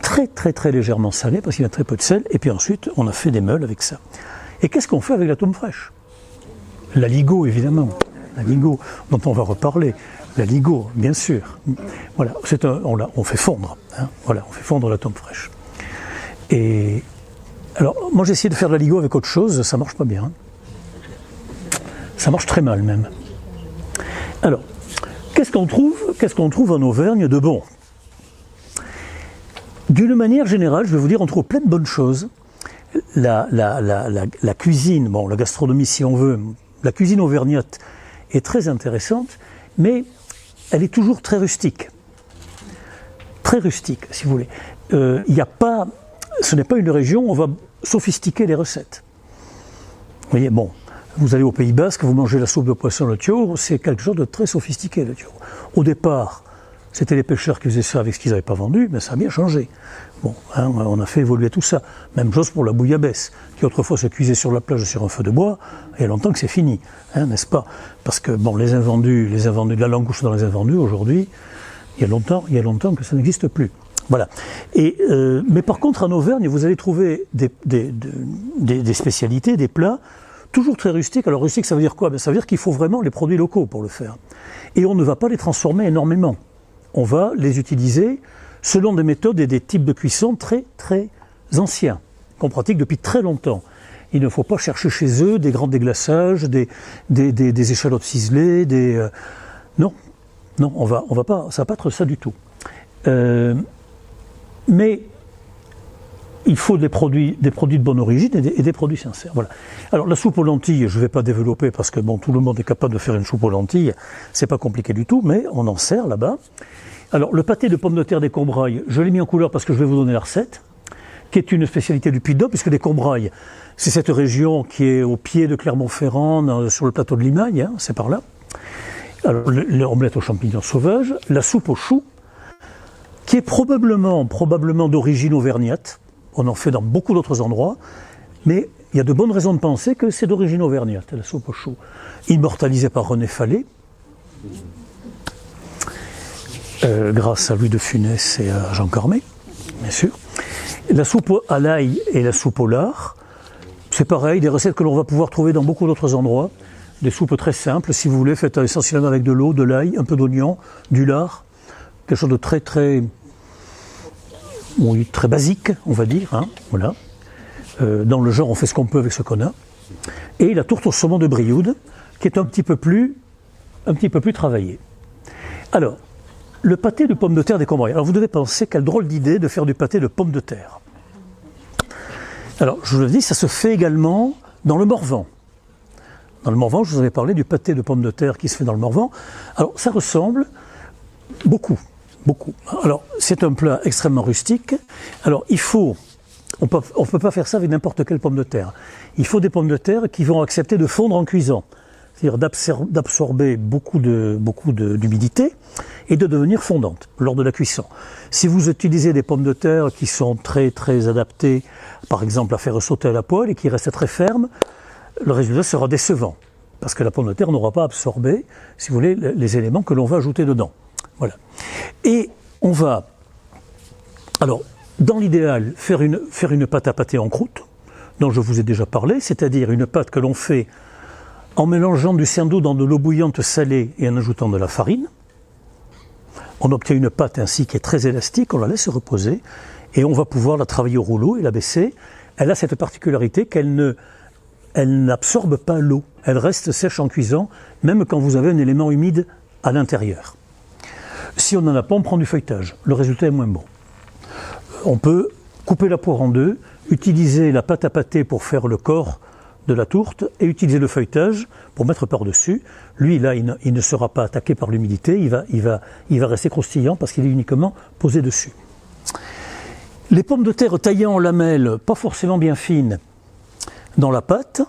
très très très légèrement salé parce qu'il y a très peu de sel, et puis ensuite on a fait des meules avec ça. Et qu'est-ce qu'on fait avec la tome fraîche? L'aligot, évidemment, l'aligot dont on va reparler, l'aligot, bien sûr. Voilà, on fait fondre, hein, voilà, on fait fondre la tome fraîche. Et alors, moi j'ai essayé de faire de l'aligot avec autre chose, ça marche pas bien. Ça marche très mal même. Alors, qu'est-ce qu'on trouve en Auvergne de bon? D'une manière générale, je vais vous dire, on trouve plein de bonnes choses. La cuisine, la gastronomie si on veut, la cuisine auvergnate est très intéressante, mais elle est toujours très rustique. Très rustique, si vous voulez. Il n'y a pas ce n'est pas une région où on va sophistiquer les recettes. Vous voyez, bon, vous allez au Pays Basque, vous mangez la soupe de poisson le tiaour, c'est quelque chose de très sophistiqué le tiaour. Au départ, c'était les pêcheurs qui faisaient ça avec ce qu'ils n'avaient pas vendu, mais ça a bien changé. Bon, hein, on a fait évoluer tout ça. Même chose pour la bouillabaisse, qui autrefois se cuisait sur la plage sur un feu de bois, il y a longtemps que c'est fini, hein, n'est-ce pas? Parce que bon, les invendus, de la langouste dans les invendus, aujourd'hui, il y a longtemps que ça n'existe plus. Voilà. Et, mais par contre, en Auvergne, vous allez trouver des spécialités, des plats, toujours très rustiques. Alors rustique, ça veut dire quoi? Ben, ça veut dire qu'il faut vraiment les produits locaux pour le faire. Et on ne va pas les transformer énormément. On va les utiliser selon des méthodes et des types de cuisson très très anciens, qu'on pratique depuis très longtemps. Il ne faut pas chercher chez eux des grands déglaçages, des échalotes ciselées, non, on va pas, ça va pas être ça du tout. Mais il faut des produits de bonne origine et des produits sincères. Voilà. Alors la soupe aux lentilles, je ne vais pas développer parce que bon, tout le monde est capable de faire une soupe aux lentilles, c'est pas compliqué du tout, mais on en sert là-bas. Alors le pâté de pommes de terre des Combrailles, je l'ai mis en couleur parce que je vais vous donner la recette, qui est une spécialité du Puy-de-Dôme, puisque les Combrailles, c'est cette région qui est au pied de Clermont-Ferrand, sur le plateau de Limagne, hein, c'est par là. Alors l'omelette aux champignons sauvages, la soupe aux choux, qui est probablement d'origine auvergnate. On en fait dans beaucoup d'autres endroits, mais il y a de bonnes raisons de penser que c'est d'origine auvergnate, la soupe aux choux. Immortalisée par René Fallet, grâce à Louis de Funès et à Jean Cormet, bien sûr. La soupe à l'ail et la soupe au lard, c'est pareil, des recettes que l'on va pouvoir trouver dans beaucoup d'autres endroits. Des soupes très simples, si vous voulez, faites essentiellement avec de l'eau, de l'ail, un peu d'oignon, du lard, quelque chose de très basique, on va dire, hein, voilà. Dans le genre, on fait ce qu'on peut avec ce qu'on a. Et la tourte au saumon de Brioude, qui est un petit peu plus travaillée. Alors, le pâté de pommes de terre des Combrailles. Alors vous devez penser, quelle drôle d'idée de faire du pâté de pommes de terre. Alors, je vous le dis, ça se fait également dans le Morvan. Dans le Morvan, je vous avais parlé du pâté de pommes de terre qui se fait dans le Morvan. Alors, ça ressemble beaucoup. Alors, c'est un plat extrêmement rustique. Alors, on peut pas faire ça avec n'importe quelle pomme de terre. Il faut des pommes de terre qui vont accepter de fondre en cuisant. C'est-à-dire d'absorber beaucoup d'humidité et de devenir fondantes lors de la cuisson. Si vous utilisez des pommes de terre qui sont très très adaptées, par exemple à faire sauter à la poêle et qui restent très fermes, le résultat sera décevant. Parce que la pomme de terre n'aura pas absorbé, si vous voulez, les éléments que l'on va ajouter dedans. Voilà. Et on va, alors, dans l'idéal, faire une pâte à pâté en croûte, dont je vous ai déjà parlé, c'est-à-dire une pâte que l'on fait en mélangeant du cendou dans de l'eau bouillante salée et en ajoutant de la farine. On obtient une pâte ainsi qui est très élastique, on la laisse reposer et on va pouvoir la travailler au rouleau et la baisser. Elle a cette particularité qu'elle n'absorbe pas l'eau, elle reste sèche en cuisant, même quand vous avez un élément humide à l'intérieur. Si on n'en a pas, on prend du feuilletage, le résultat est moins bon. On peut couper la poire en deux, utiliser la pâte à pâté pour faire le corps de la tourte et utiliser le feuilletage pour mettre par-dessus. Lui, là, il ne sera pas attaqué par l'humidité, il va rester croustillant parce qu'il est uniquement posé dessus. Les pommes de terre taillées en lamelles, pas forcément bien fines, dans la pâte,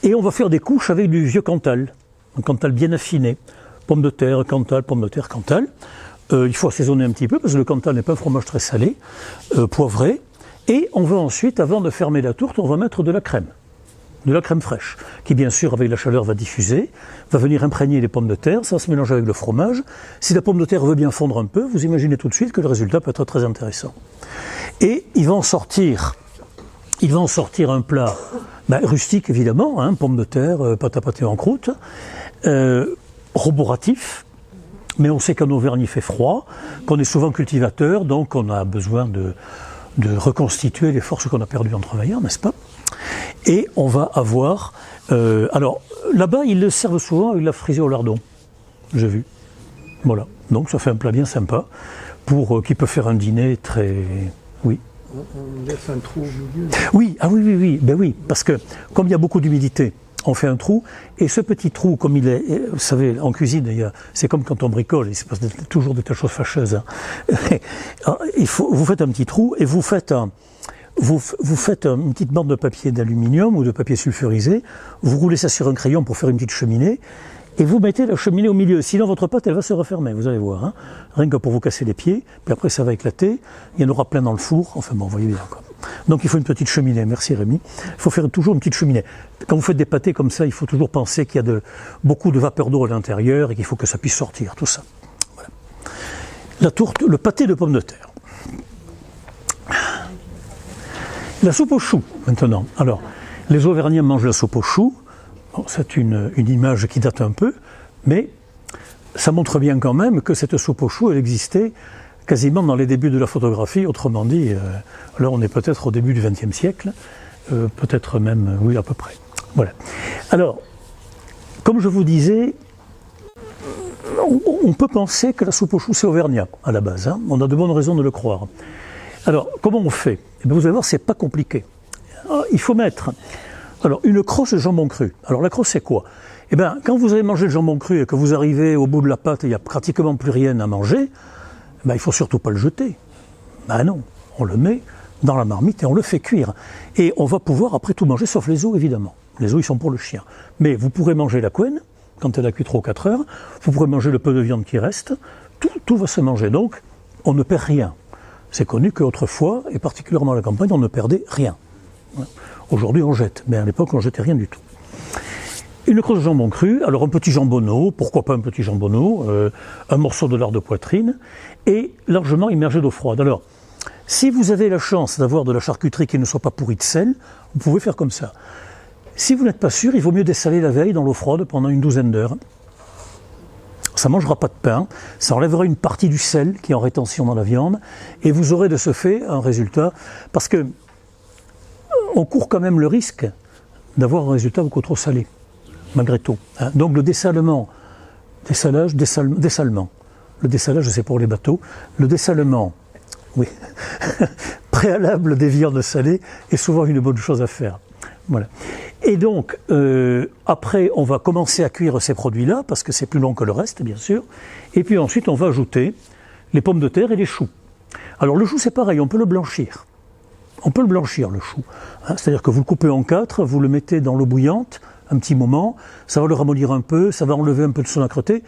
et on va faire des couches avec du vieux Cantal, un Cantal bien affiné. Pommes de terre, Cantal, pommes de terre, Cantal. Il faut assaisonner un petit peu parce que le Cantal n'est pas un fromage très salé, poivré. Et on va ensuite, avant de fermer la tourte, on va mettre de la crème fraîche, qui bien sûr avec la chaleur va diffuser, va venir imprégner les pommes de terre, ça va se mélanger avec le fromage. Si la pomme de terre veut bien fondre un peu, vous imaginez tout de suite que le résultat peut être très intéressant. Et il va en sortir un plat rustique évidemment, hein, pommes de terre, pâte à pâté en croûte, roboratif, mais on sait qu'en Auvergne il fait froid, qu'on est souvent cultivateur, donc on a besoin de reconstituer les forces qu'on a perdues en travaillant, n'est-ce pas? Et on va avoir... alors, là-bas, ils le servent souvent avec la frisée au lardon, j'ai vu. Voilà, donc ça fait un plat bien sympa, qui peut faire un dîner très... Oui. On laisse un trou au milieu. Oui, ben oui, parce que comme il y a beaucoup d'humidité, on fait un trou, et ce petit trou, comme il est, vous savez, en cuisine, c'est comme quand on bricole, il se passe toujours des tas de choses fâcheuses. Hein. Vous faites un petit trou, et vous faites vous faites une petite bande de papier d'aluminium ou de papier sulfurisé, vous roulez ça sur un crayon pour faire une petite cheminée, et vous mettez la cheminée au milieu. Sinon, votre pâte, elle va se refermer, vous allez voir. Hein. Rien que pour vous casser les pieds, puis après, ça va éclater. Il y en aura plein dans le four. Enfin bon, vous voyez bien, quoi. Donc, il faut une petite cheminée. Merci, Rémi. Il faut faire toujours une petite cheminée. Quand vous faites des pâtés comme ça, il faut toujours penser qu'il y a beaucoup de vapeur d'eau à l'intérieur et qu'il faut que ça puisse sortir, tout ça. Voilà. La tourte, le pâté de pommes de terre. La soupe aux choux, maintenant. Alors, les Auvergnats mangent la soupe aux choux. Bon, c'est une image qui date un peu, mais ça montre bien quand même que cette soupe aux choux, elle existait quasiment dans les débuts de la photographie. Autrement dit, là on est peut-être au début du XXe siècle, peut-être même, oui, à peu près. Voilà. Alors, comme je vous disais, on peut penser que la soupe aux choux c'est auvergnat à la base. Hein. On a de bonnes raisons de le croire. Alors, comment on fait? Eh bien, vous allez voir, c'est pas compliqué. Il faut mettre une crosse de jambon cru. Alors la crosse c'est quoi? Eh bien, quand vous avez mangé le jambon cru et que vous arrivez au bout de la pâte et il n'y a pratiquement plus rien à manger, il ne faut surtout pas le jeter. Ben non, on le met dans la marmite et on le fait cuire. Et on va pouvoir après tout manger, sauf les os évidemment. Les os ils sont pour le chien. Mais vous pourrez manger la couenne, quand elle a cuit 3 ou 4 heures, vous pourrez manger le peu de viande qui reste, tout va se manger. Donc, on ne perd rien. C'est connu qu'autrefois, et particulièrement à la campagne, on ne perdait rien. Aujourd'hui, on jette, mais à l'époque, on ne jetait rien du tout. Une crosse de jambon cru, alors un petit jambonneau, pourquoi pas un petit jambonneau, un morceau de lard de poitrine, et largement immergé d'eau froide. Alors, si vous avez la chance d'avoir de la charcuterie qui ne soit pas pourrie de sel, vous pouvez faire comme ça. Si vous n'êtes pas sûr, il vaut mieux dessaler la veille dans l'eau froide pendant une douzaine d'heures. Ça ne mangera pas de pain, ça enlèvera une partie du sel qui est en rétention dans la viande, et vous aurez de ce fait un résultat, parce que on court quand même le risque d'avoir un résultat beaucoup trop salé, malgré tout. Hein. Donc le dessalement, dessalement. Le dessalage, c'est pour les bateaux. Le dessalement, oui, préalable des viandes salées est souvent une bonne chose à faire. Voilà. Et donc, après, on va commencer à cuire ces produits-là, parce que c'est plus long que le reste, bien sûr. Et puis ensuite, on va ajouter les pommes de terre et les choux. Alors le chou, c'est pareil, on peut le blanchir. On peut le blanchir, le chou. Hein, c'est-à-dire que vous le coupez en 4, vous le mettez dans l'eau bouillante, un petit moment, ça va le ramollir un peu, ça va enlever un peu de son âcreté.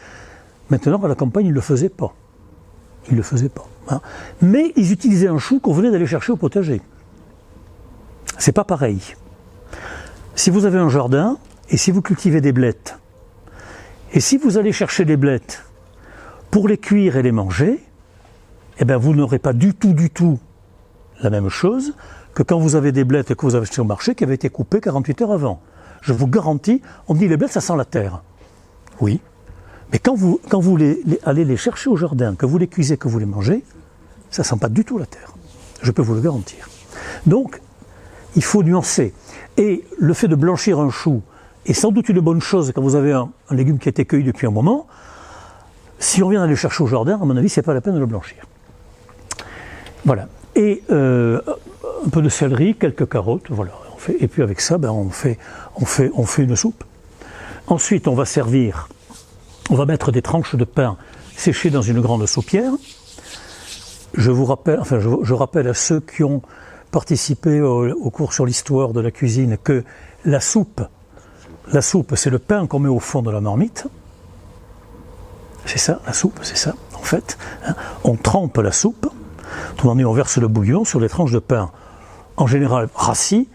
Maintenant, à la campagne, ils ne le faisaient pas. Ils ne le faisaient pas. Hein. Mais ils utilisaient un chou qu'on venait d'aller chercher au potager. C'est pas pareil. Si vous avez un jardin, et si vous cultivez des blettes, et si vous allez chercher des blettes pour les cuire et les manger, eh bien vous n'aurez pas du tout la même chose que quand vous avez des blettes que vous avez achetées au marché qui avaient été coupées 48 heures avant. Je vous garantis, on dit les blettes ça sent la terre. Oui, mais quand vous allez les chercher au jardin, que vous les cuisez, que vous les mangez, ça ne sent pas du tout la terre. Je peux vous le garantir. Donc, il faut nuancer. Et le fait de blanchir un chou est sans doute une bonne chose quand vous avez un légume qui a été cueilli depuis un moment. Si on vient d'aller chercher au jardin, à mon avis, ce n'est pas la peine de le blanchir. Voilà. Et un peu de céleri, quelques carottes, voilà. Et puis avec ça, on fait une soupe. Ensuite, on va mettre des tranches de pain séchées dans une grande soupière. Je rappelle à ceux qui ont participé au cours sur l'histoire de la cuisine que la soupe, c'est le pain qu'on met au fond de la marmite. C'est ça, la soupe, c'est ça, en fait. Hein. On trempe la soupe, autrement dit, on verse le bouillon sur les tranches de pain, en général rassis,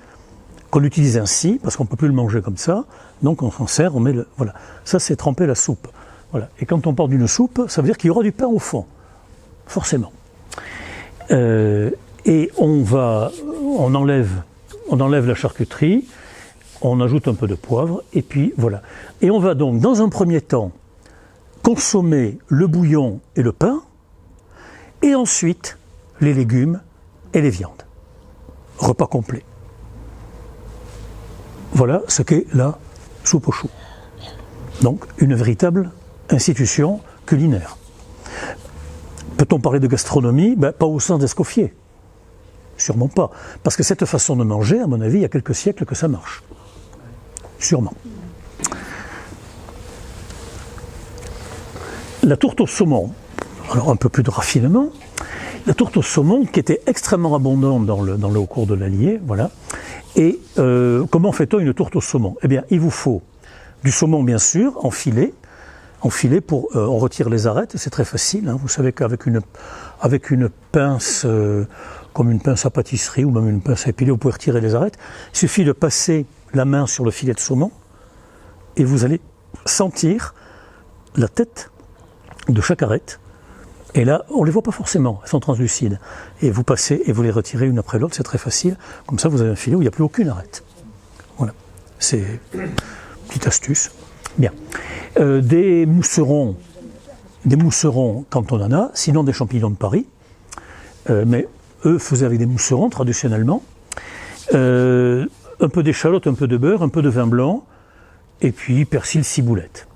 qu'on utilise ainsi, parce qu'on ne peut plus le manger comme ça, donc on s'en sert, on met le... Voilà, ça c'est tremper la soupe. Voilà. Et quand on parle d'une soupe, ça veut dire qu'il y aura du pain au fond, forcément. Et on enlève la charcuterie, on ajoute un peu de poivre, et puis voilà. Et on va donc, dans un premier temps, consommer le bouillon et le pain, et ensuite les légumes et les viandes. Repas complet. Voilà ce qu'est la soupe aux choux. Donc, une véritable institution culinaire. Peut-on parler de gastronomie? Pas au sens d'Escoffier. Sûrement pas. Parce que cette façon de manger, à mon avis, il y a quelques siècles que ça marche. Sûrement. La tourte au saumon. Alors, un peu plus de raffinement. La tourte au saumon, qui était extrêmement abondante dans le haut cours de l'Allier, voilà. Et comment fait-on une tourte au saumon? Eh bien, il vous faut du saumon, bien sûr, en filet pour on retire les arêtes, c'est très facile. Hein. Vous savez qu'avec une pince, comme une pince à pâtisserie ou même une pince à épiler, vous pouvez retirer les arêtes. Il suffit de passer la main sur le filet de saumon et vous allez sentir la tête de chaque arête. Et là, on ne les voit pas forcément, elles sont translucides. Et vous passez et vous les retirez une après l'autre, c'est très facile. Comme ça, vous avez un filet où il n'y a plus aucune arête. Voilà, c'est une petite astuce. Bien. Des mousserons, quand on en a, sinon des champignons de Paris. Mais eux faisaient avec des mousserons, traditionnellement. Un peu d'échalote, un peu de beurre, un peu de vin blanc, et puis persil, ciboulette.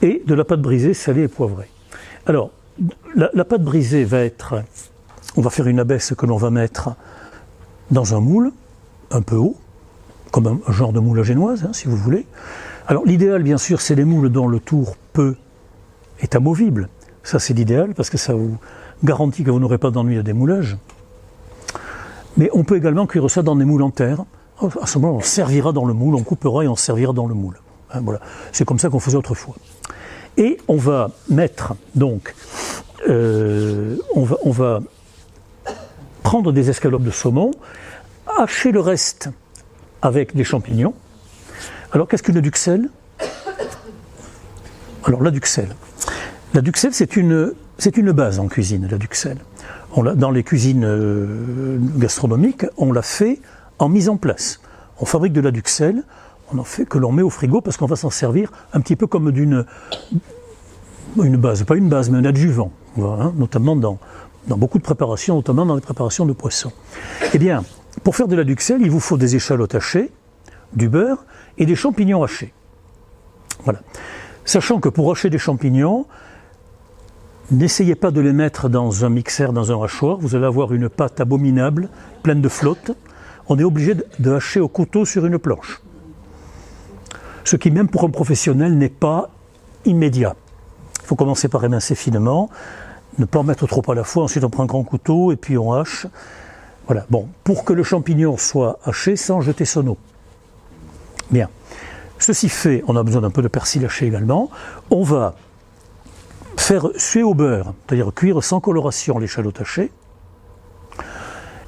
Et de la pâte brisée, salée et poivrée. Alors, la pâte brisée va être... On va faire une abaisse que l'on va mettre dans un moule, un peu haut, comme un genre de moule à génoise, hein, si vous voulez. Alors, l'idéal, bien sûr, c'est les moules dont le tour est amovible. Ça, c'est l'idéal, parce que ça vous garantit que vous n'aurez pas d'ennui à démoulage. Mais on peut également cuire ça dans des moules en terre. À ce moment, on servira dans le moule, on coupera et on servira dans le moule. Hein, voilà. C'est comme ça qu'on faisait autrefois. Et on va mettre, donc, on va prendre des escalopes de saumon, hacher le reste avec des champignons. Alors, qu'est-ce qu'une duxelle? Alors, la duxelle, c'est une base en cuisine, la duxelle. Dans les cuisines gastronomiques, on l'a fait en mise en place. On fabrique de la duxelle, on en fait que l'on met au frigo parce qu'on va s'en servir un petit peu comme une base, pas une base, mais un adjuvant, voilà, hein, notamment dans beaucoup de préparations, notamment dans les préparations de poissons. Eh bien, pour faire de la duxelle, il vous faut des échalotes hachées, du beurre et des champignons hachés. Voilà. Sachant que pour hacher des champignons, n'essayez pas de les mettre dans un mixeur, dans un hachoir, vous allez avoir une pâte abominable, pleine de flotte. On est obligé de hacher au couteau sur une planche. Ce qui, même pour un professionnel, n'est pas immédiat. Il faut commencer par émincer finement, ne pas en mettre trop à la fois, ensuite on prend un grand couteau et puis on hache. Voilà. Bon, pour que le champignon soit haché sans jeter son eau. Bien. Ceci fait, on a besoin d'un peu de persil haché également. On va faire suer au beurre, c'est-à-dire cuire sans coloration l'échalote hachée.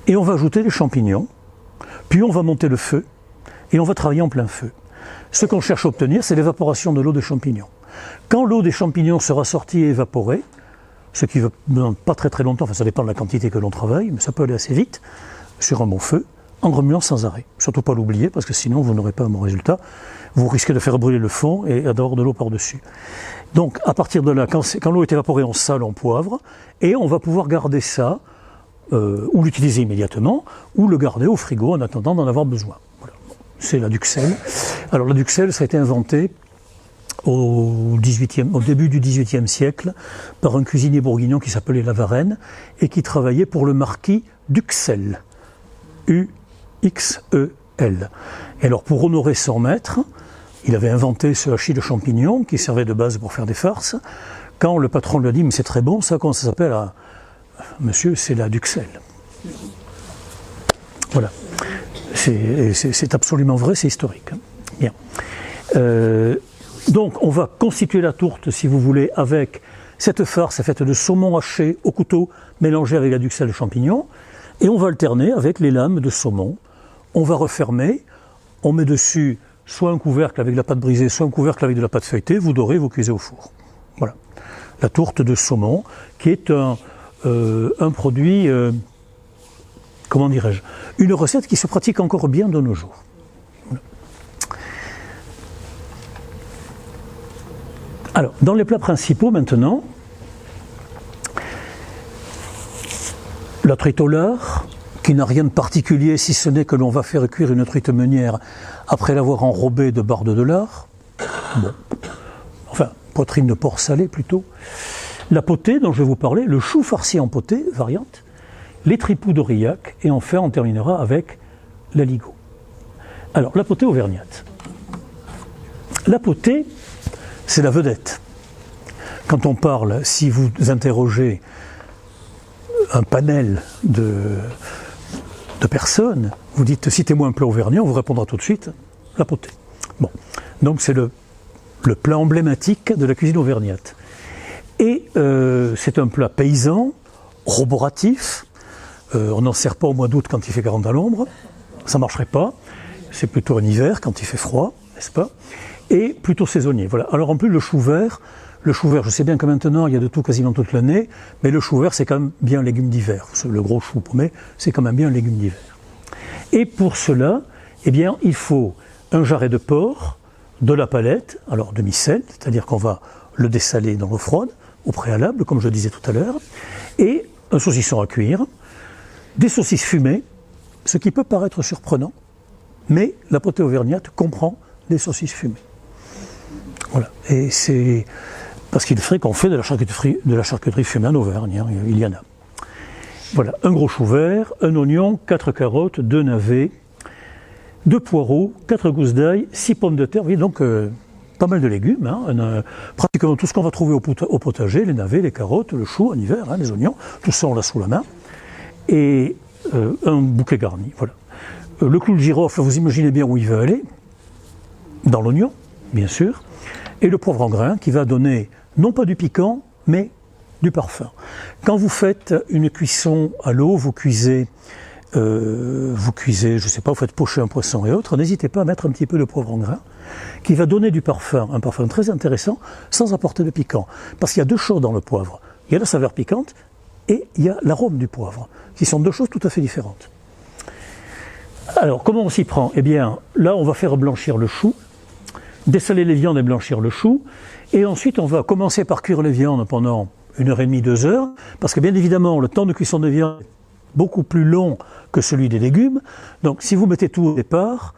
Et on va ajouter les champignons. Puis on va monter le feu et on va travailler en plein feu. Ce qu'on cherche à obtenir, c'est l'évaporation de l'eau des champignons. Quand l'eau des champignons sera sortie et évaporée, ce qui ne va pas très très longtemps, enfin ça dépend de la quantité que l'on travaille, mais ça peut aller assez vite, sur un bon feu, en remuant sans arrêt. Surtout pas l'oublier, parce que sinon vous n'aurez pas un bon résultat. Vous risquez de faire brûler le fond et d'avoir de l'eau par-dessus. Donc à partir de là, quand l'eau est évaporée, on sale, on poivre, et on va pouvoir garder ça, ou l'utiliser immédiatement, ou le garder au frigo en attendant d'en avoir besoin. Voilà. C'est la duxelle. Alors la duxelle, ça a été inventé au début du XVIIIe siècle par un cuisinier bourguignon qui s'appelait Lavarenne et qui travaillait pour le marquis d'Uxelles. U-X-E-L. Et alors pour honorer son maître, il avait inventé ce hachis de champignons qui servait de base pour faire des farces. Quand le patron lui a dit « mais c'est très bon ça, comment ça s'appelle ?» Monsieur, c'est la duxelle. Voilà. C'est absolument vrai, c'est historique. Bien. Donc, on va constituer la tourte, si vous voulez, avec cette farce faite de saumon haché au couteau, mélangé avec la duxelle de champignons, et on va alterner avec les lames de saumon. On va refermer, on met dessus soit un couvercle avec de la pâte brisée, soit un couvercle avec de la pâte feuilletée, vous dorez, vous cuisez au four. Voilà. La tourte de saumon, qui est un produit, comment dirais-je, une recette qui se pratique encore bien de nos jours. Voilà. Alors, dans les plats principaux maintenant, la truite au lard, qui n'a rien de particulier si ce n'est que l'on va faire cuire une truite meunière après l'avoir enrobée de bardes de lard. Bon. Enfin, poitrine de porc salée plutôt. La potée dont je vais vous parler, le chou farci en potée, variante, les tripous d'Aurillac, et enfin on terminera avec l'aligot. Alors, la potée auvergnate. La potée, c'est la vedette. Quand on parle, si vous interrogez un panel de personnes, vous dites citez-moi un plat auvergnat, on vous répondra tout de suite la potée. Bon, donc c'est le plat emblématique de la cuisine auvergnate. Et c'est un plat paysan, roboratif. On n'en sert pas au mois d'août quand il fait 40 à l'ombre, ça ne marcherait pas. C'est plutôt en hiver quand il fait froid, n'est-ce pas? Et plutôt saisonnier. Voilà. Alors en plus le chou vert, je sais bien que maintenant il y a de tout quasiment toute l'année, mais le chou vert c'est quand même bien un légume d'hiver. Le gros chou paumé, c'est quand même bien un légume d'hiver. Et pour cela, eh bien, il faut un jarret de porc, de la palette, alors demi-sel, c'est-à-dire qu'on va le dessaler dans l'eau froide, au préalable, comme je le disais tout à l'heure, et un saucisson à cuire, des saucisses fumées, ce qui peut paraître surprenant, mais la potée auvergnate comprend des saucisses fumées. Voilà. Et c'est parce qu'il est vrai qu'on fait de la charcuterie fumée en Auvergne, hein, il y en a. Voilà, un gros chou vert, un oignon, 4 carottes, 2 navets, 2 poireaux, 4 gousses d'ail, 6 pommes de terre, oui, donc pas mal de légumes, hein, pratiquement tout ce qu'on va trouver au potager, les navets, les carottes, le chou en hiver, hein, les oignons, tout ça on l'a sous la main, et un bouquet garni, voilà. Le clou de girofle, vous imaginez bien où il va aller, dans l'oignon, bien sûr, et le poivre en grains qui va donner, non pas du piquant, mais du parfum. Quand vous faites une cuisson à l'eau, vous cuisez, je ne sais pas, vous faites pocher un poisson et autres, n'hésitez pas à mettre un petit peu de poivre en grains, qui va donner du parfum, un parfum très intéressant, sans apporter de piquant. Parce qu'il y a deux choses dans le poivre. Il y a la saveur piquante et il y a l'arôme du poivre, qui sont deux choses tout à fait différentes. Alors, comment on s'y prend? Eh bien, là, on va faire blanchir le chou, dessaler les viandes et blanchir le chou, et ensuite, on va commencer par cuire les viandes pendant 1h30, 2 heures, parce que bien évidemment, le temps de cuisson des viandes est beaucoup plus long que celui des légumes. Donc, si vous mettez tout au départ,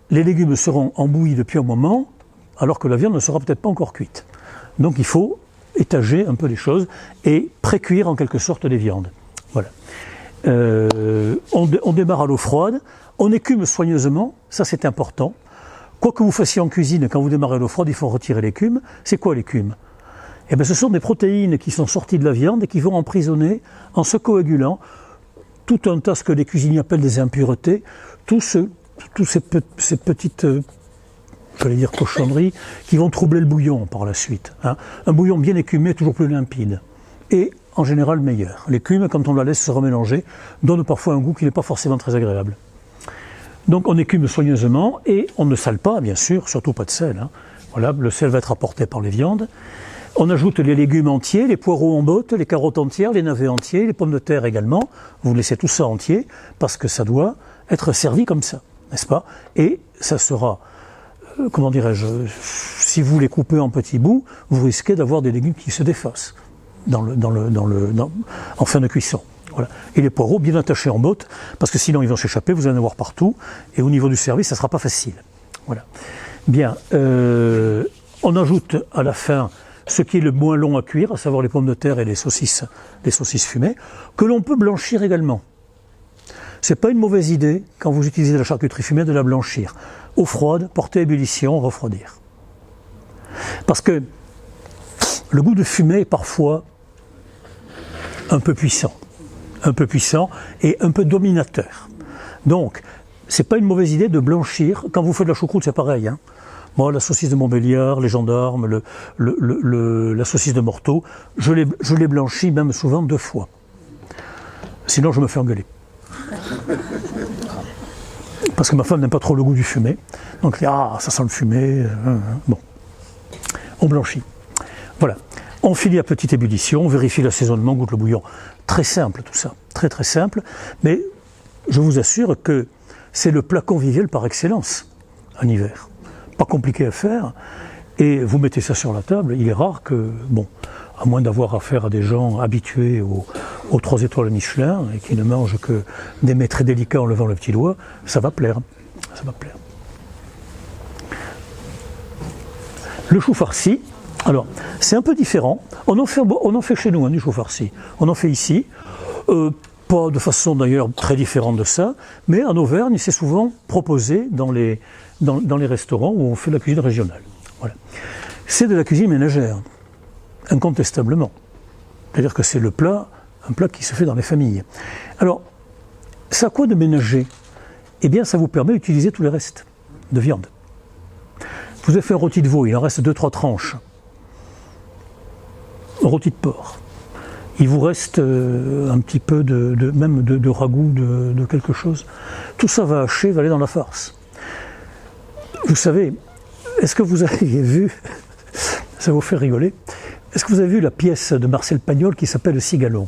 les légumes seront embouillis depuis un moment, alors que la viande ne sera peut-être pas encore cuite. Donc, il faut étager un peu les choses et pré-cuire en quelque sorte les viandes. Voilà. On démarre à l'eau froide, on écume soigneusement, ça c'est important. Quoi que vous fassiez en cuisine, quand vous démarrez à l'eau froide, il faut retirer l'écume. C'est quoi l'écume? Eh bien, ce sont des protéines qui sont sorties de la viande et qui vont emprisonner, en se coagulant, tout un tas, ce que les cuisiniers appellent des impuretés, tous ces petites, j'allais dire cochonneries, qui vont troubler le bouillon par la suite. Hein. Un bouillon bien écumé est toujours plus limpide. Et en général meilleur. L'écume, quand on la laisse se remélanger, donne parfois un goût qui n'est pas forcément très agréable. Donc on écume soigneusement et on ne sale pas, bien sûr, surtout pas de sel. Hein. Voilà, le sel va être apporté par les viandes. On ajoute les légumes entiers, les poireaux en botte, les carottes entières, les navets entiers, les pommes de terre également. Vous laissez tout ça entier parce que ça doit être servi comme ça, n'est-ce pas? Et ça sera, comment dirais-je, si vous les coupez en petits bouts, vous risquez d'avoir des légumes qui se défacent en fin de cuisson. Voilà. Et les poireaux bien attachés en botte, parce que sinon ils vont s'échapper, vous allez en avoir partout, et au niveau du service, ça ne sera pas facile. Voilà. Bien, on ajoute à la fin ce qui est le moins long à cuire, à savoir les pommes de terre et les saucisses fumées, que l'on peut blanchir également. Ce n'est pas une mauvaise idée, quand vous utilisez la charcuterie fumée, de la blanchir. Eau froide, porter à ébullition, refroidir. Parce que le goût de fumée est parfois un peu puissant et un peu dominateur. Donc, c'est pas une mauvaise idée de blanchir. Quand vous faites de la choucroute, c'est pareil. Hein. Moi, la saucisse de Montbéliard, les gendarmes, la saucisse de Morteau, je les blanchis même souvent 2 fois. Sinon, je me fais engueuler. Parce que ma femme n'aime pas trop le goût du fumé. Donc, ça sent le fumé. Bon, on blanchit. Voilà. On finit à petite ébullition, on vérifie l'assaisonnement, goûte le bouillon. Très simple tout ça, très très simple. Mais je vous assure que c'est le plat convivial par excellence en hiver. Pas compliqué à faire. Et vous mettez ça sur la table, il est rare que, bon, à moins d'avoir affaire à des gens habitués aux 3 étoiles Michelin et qui ne mangent que des mets très délicats en levant le petit doigt, ça va plaire. Ça va plaire. Le chou farci. Alors, c'est un peu différent. On en fait chez nous, du chou farci. On en fait ici. Pas de façon d'ailleurs très différente de ça, mais en Auvergne, c'est souvent proposé dans les restaurants où on fait de la cuisine régionale. Voilà. C'est de la cuisine ménagère, incontestablement. C'est-à-dire que c'est le plat un plat qui se fait dans les familles. Alors, ça a quoi de ménager? Eh bien, ça vous permet d'utiliser tous les restes de viande. Vous avez fait un rôti de veau, il en reste 2-3 tranches. Un rôti de porc. Il vous reste un petit peu de ragoût, de quelque chose. Tout ça va hacher, va aller dans la farce. Vous savez, est-ce que vous avez vu, ça vous fait rigoler, est-ce que vous avez vu la pièce de Marcel Pagnol qui s'appelle Cigaloun?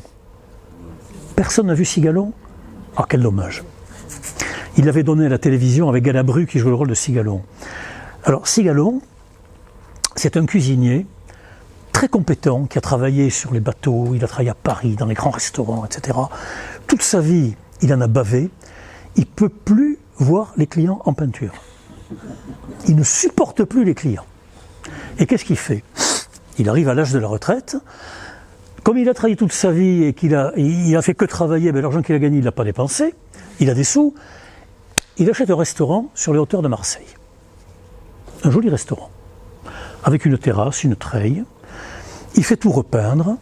Personne n'a vu Cigaloun? Ah, quel dommage. Il l'avait donné à la télévision avec Galabru qui joue le rôle de Cigaloun. Alors, Cigaloun, c'est un cuisinier très compétent qui a travaillé sur les bateaux, il a travaillé à Paris, dans les grands restaurants, etc. Toute sa vie, il en a bavé. Il ne peut plus voir les clients en peinture. Il ne supporte plus les clients. Et qu'est-ce qu'il fait? Il arrive à l'âge de la retraite. Comme il a travaillé toute sa vie et qu'il a fait que travailler, ben l'argent qu'il a gagné, il ne l'a pas dépensé. Il a des sous. Il achète un restaurant sur les hauteurs de Marseille. Un joli restaurant. Avec une terrasse, une treille. Il fait tout repeindre.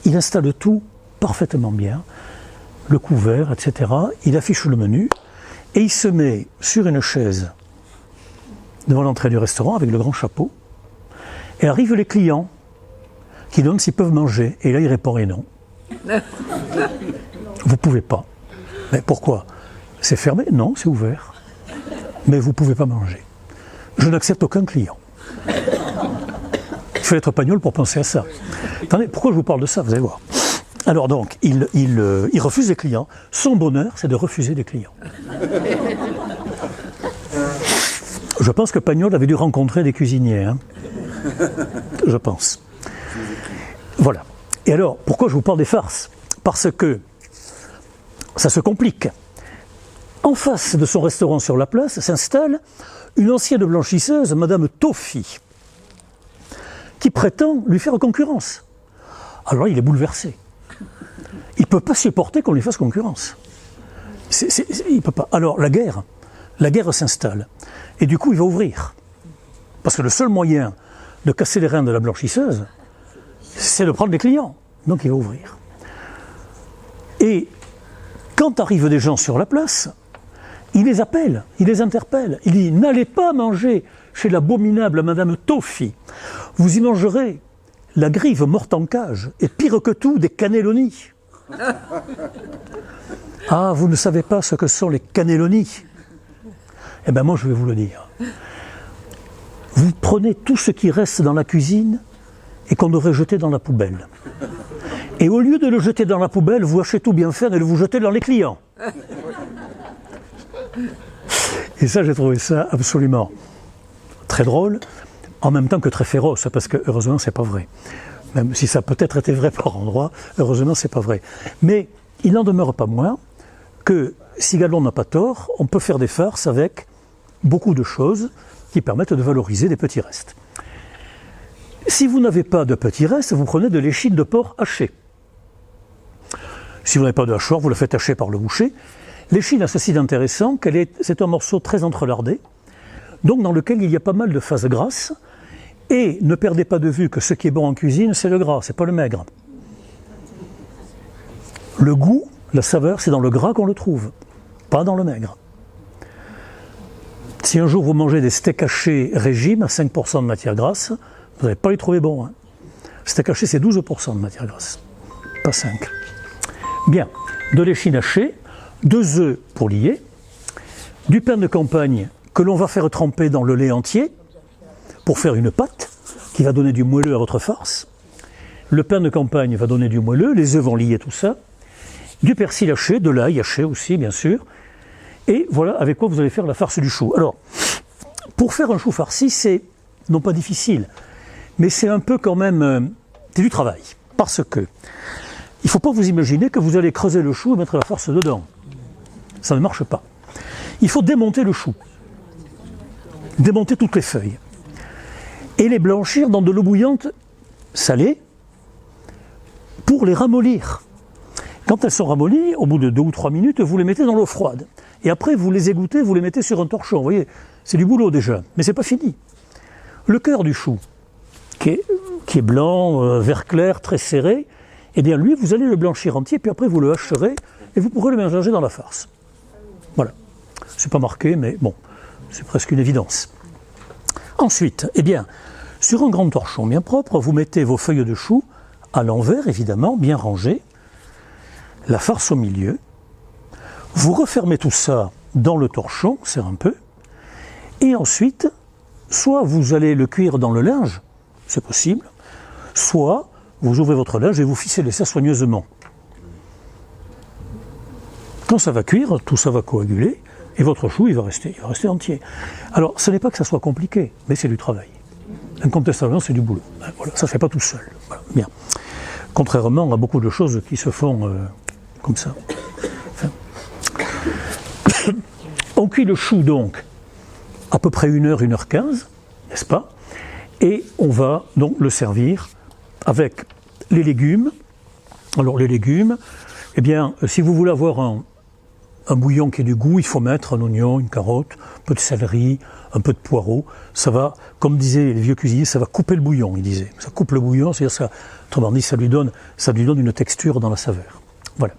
Il installe tout parfaitement bien. Le couvert, etc. Il affiche le menu. Et il se met sur une chaise devant l'entrée du restaurant avec le grand chapeau. Et arrivent les clients qui demandent s'ils peuvent manger. Et là, il répond et non. Vous ne pouvez pas. Mais pourquoi? C'est fermé? Non, c'est ouvert. Mais vous ne pouvez pas manger. Je n'accepte aucun client. Il faut être Pagnol pour penser à ça. Attendez, pourquoi je vous parle de ça? Vous allez voir. Alors donc, il refuse les clients. Son bonheur, c'est de refuser des clients. Je pense que Pagnol avait dû rencontrer des cuisiniers. Hein. Je pense. Voilà. Et alors, pourquoi je vous parle des farces? Parce que ça se complique. En face de son restaurant sur la place s'installe une ancienne blanchisseuse, Madame Toffi, qui prétend lui faire concurrence. Alors il est bouleversé. Il ne peut pas supporter qu'on lui fasse concurrence. Il peut pas. Alors la guerre s'installe. Et du coup, il va ouvrir. Parce que le seul moyen de casser les reins de la blanchisseuse, c'est de prendre les clients. Donc il va ouvrir. Et quand arrivent des gens sur la place, il les appelle, il les interpelle. Il dit « N'allez pas manger chez l'abominable Madame Toffi. Vous y mangerez la grive morte en cage, et pire que tout, des cannelloni. » Ah, vous ne savez pas ce que sont les cannelloni? Eh bien moi je vais vous le dire. Vous prenez tout ce qui reste dans la cuisine et qu'on devrait jeter dans la poubelle. Et au lieu de le jeter dans la poubelle, vous hachez tout bien faire et vous jetez dans les clients. Et ça, j'ai trouvé ça absolument très drôle, en même temps que très féroce, parce que heureusement, c'est pas vrai. Même si ça peut-être été vrai par endroits, heureusement, c'est pas vrai. Mais il n'en demeure pas moins que, si Cigaloun n'a pas tort, on peut faire des farces avec beaucoup de choses qui permettent de valoriser des petits restes. Si vous n'avez pas de petits restes, vous prenez de l'échine de porc hachée. Si vous n'avez pas de hachoir, vous le faites hacher par le boucher. L'échine a ceci d'intéressant c'est un morceau très entrelardé, donc dans lequel il y a pas mal de phases grasses. Et ne perdez pas de vue que ce qui est bon en cuisine, c'est le gras, c'est pas le maigre. Le goût, la saveur, c'est dans le gras qu'on le trouve, pas dans le maigre. Si un jour vous mangez des steaks hachés régime à 5% de matière grasse, vous n'allez pas les trouver bons. Hein. Steak haché, c'est 12% de matière grasse, pas 5%. Bien, de l'échine hachée, 2 œufs pour lier, du pain de campagne que l'on va faire tremper dans le lait entier pour faire une pâte qui va donner du moelleux à votre farce. Le pain de campagne va donner du moelleux, les œufs vont lier tout ça, du persil haché, de l'ail haché aussi bien sûr, et voilà avec quoi vous allez faire la farce du chou. Alors, pour faire un chou farci, c'est non pas difficile, mais c'est un peu quand même, c'est du travail, parce que il ne faut pas vous imaginer que vous allez creuser le chou et mettre la farce dedans. Ça ne marche pas. Il faut démonter le chou, démonter toutes les feuilles, et les blanchir dans de l'eau bouillante salée pour les ramollir. Quand elles sont ramollies, au bout de 2 ou 3 minutes, vous les mettez dans l'eau froide. Et après, vous les égouttez, vous les mettez sur un torchon. Vous voyez, c'est du boulot déjà, mais c'est pas fini. Le cœur du chou, qui est blanc, vert clair, très serré, eh bien lui, vous allez le blanchir entier, puis après vous le hacherez, et vous pourrez le mélanger dans la farce. Voilà. C'est pas marqué, mais bon, c'est presque une évidence. Ensuite, eh bien, sur un grand torchon bien propre, vous mettez vos feuilles de chou à l'envers, évidemment, bien rangées, la farce au milieu. Vous refermez tout ça dans le torchon, serre un peu, et ensuite, soit vous allez le cuire dans le linge, c'est possible, soit vous ouvrez votre linge et vous ficellez ça soigneusement. Quand ça va cuire, tout ça va coaguler, et votre chou, il va rester entier. Alors, ce n'est pas que ça soit compliqué, mais c'est du travail. Incontestablement, c'est du boulot. Voilà, ça ne se fait pas tout seul. Voilà, bien. Contrairement à beaucoup de choses qui se font comme ça. Enfin. On cuit le chou, donc, à peu près 1h, 1h15, n'est-ce pas? Et on va donc le servir avec les légumes. Alors, les légumes, eh bien, si vous voulez avoir un bouillon qui ait du goût, il faut mettre un oignon, une carotte, un peu de céleri, un peu de poireau. Ça va, comme disaient les vieux cuisiniers, ça va couper le bouillon, ils disaient. Ça coupe le bouillon, c'est-à-dire ça, autrement dit, ça lui donne une texture dans la saveur. Voilà.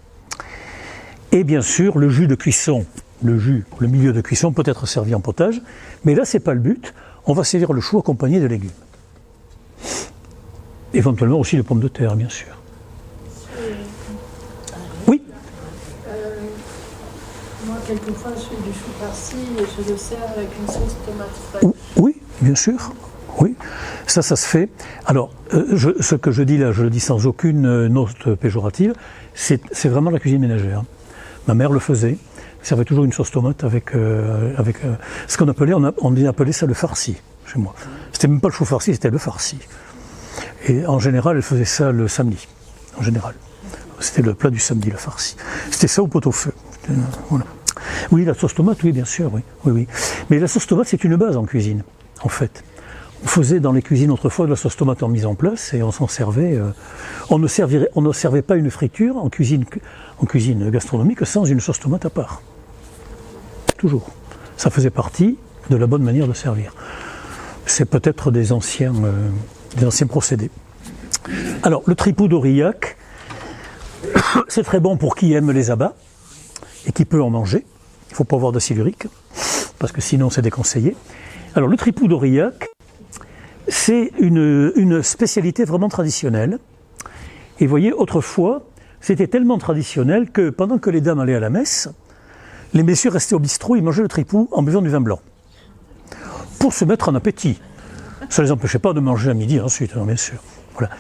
Et bien sûr, le jus de cuisson, le milieu de cuisson peut être servi en potage, mais là, c'est pas le but. On va servir le chou accompagné de légumes. Éventuellement aussi de pommes de terre, bien sûr. Oui. Moi, quelquefois, je fais du chou farci et je le sers avec une sauce tomate fraîche. Oui, bien sûr. Oui, ça se fait. Alors, ce que je dis là, je le dis sans aucune note péjorative, c'est vraiment la cuisine ménagère. Ma mère le faisait. Elle servait toujours une sauce tomate avec ce qu'on appelait, on appelait ça le farci chez moi. C'était même pas le chou farci, c'était le farci. Et en général, elle faisait ça le samedi. En général, c'était le plat du samedi, le farci. C'était ça au pot-au-feu. Voilà. Oui, la sauce tomate, oui, bien sûr, oui. Mais la sauce tomate, c'est une base en cuisine, en fait. On faisait dans les cuisines autrefois de la sauce tomate en mise en place et on s'en servait. On ne servait pas une friture en cuisine gastronomique sans une sauce tomate à part. Toujours. Ça faisait partie de la bonne manière de servir. C'est peut-être des anciens procédés. Alors, le tripou d'Aurillac, c'est très bon pour qui aime les abats et qui peut en manger. Il ne faut pas avoir d'acide urique, parce que sinon c'est déconseillé. Alors, le tripou d'Aurillac, c'est une spécialité vraiment traditionnelle. Et vous voyez, autrefois, c'était tellement traditionnel que pendant que les dames allaient à la messe, les messieurs restaient au bistrot, ils mangeaient le tripou en buvant du vin blanc. Pour se mettre en appétit. Ça ne les empêchait pas de manger à midi ensuite, non, bien sûr. Voilà.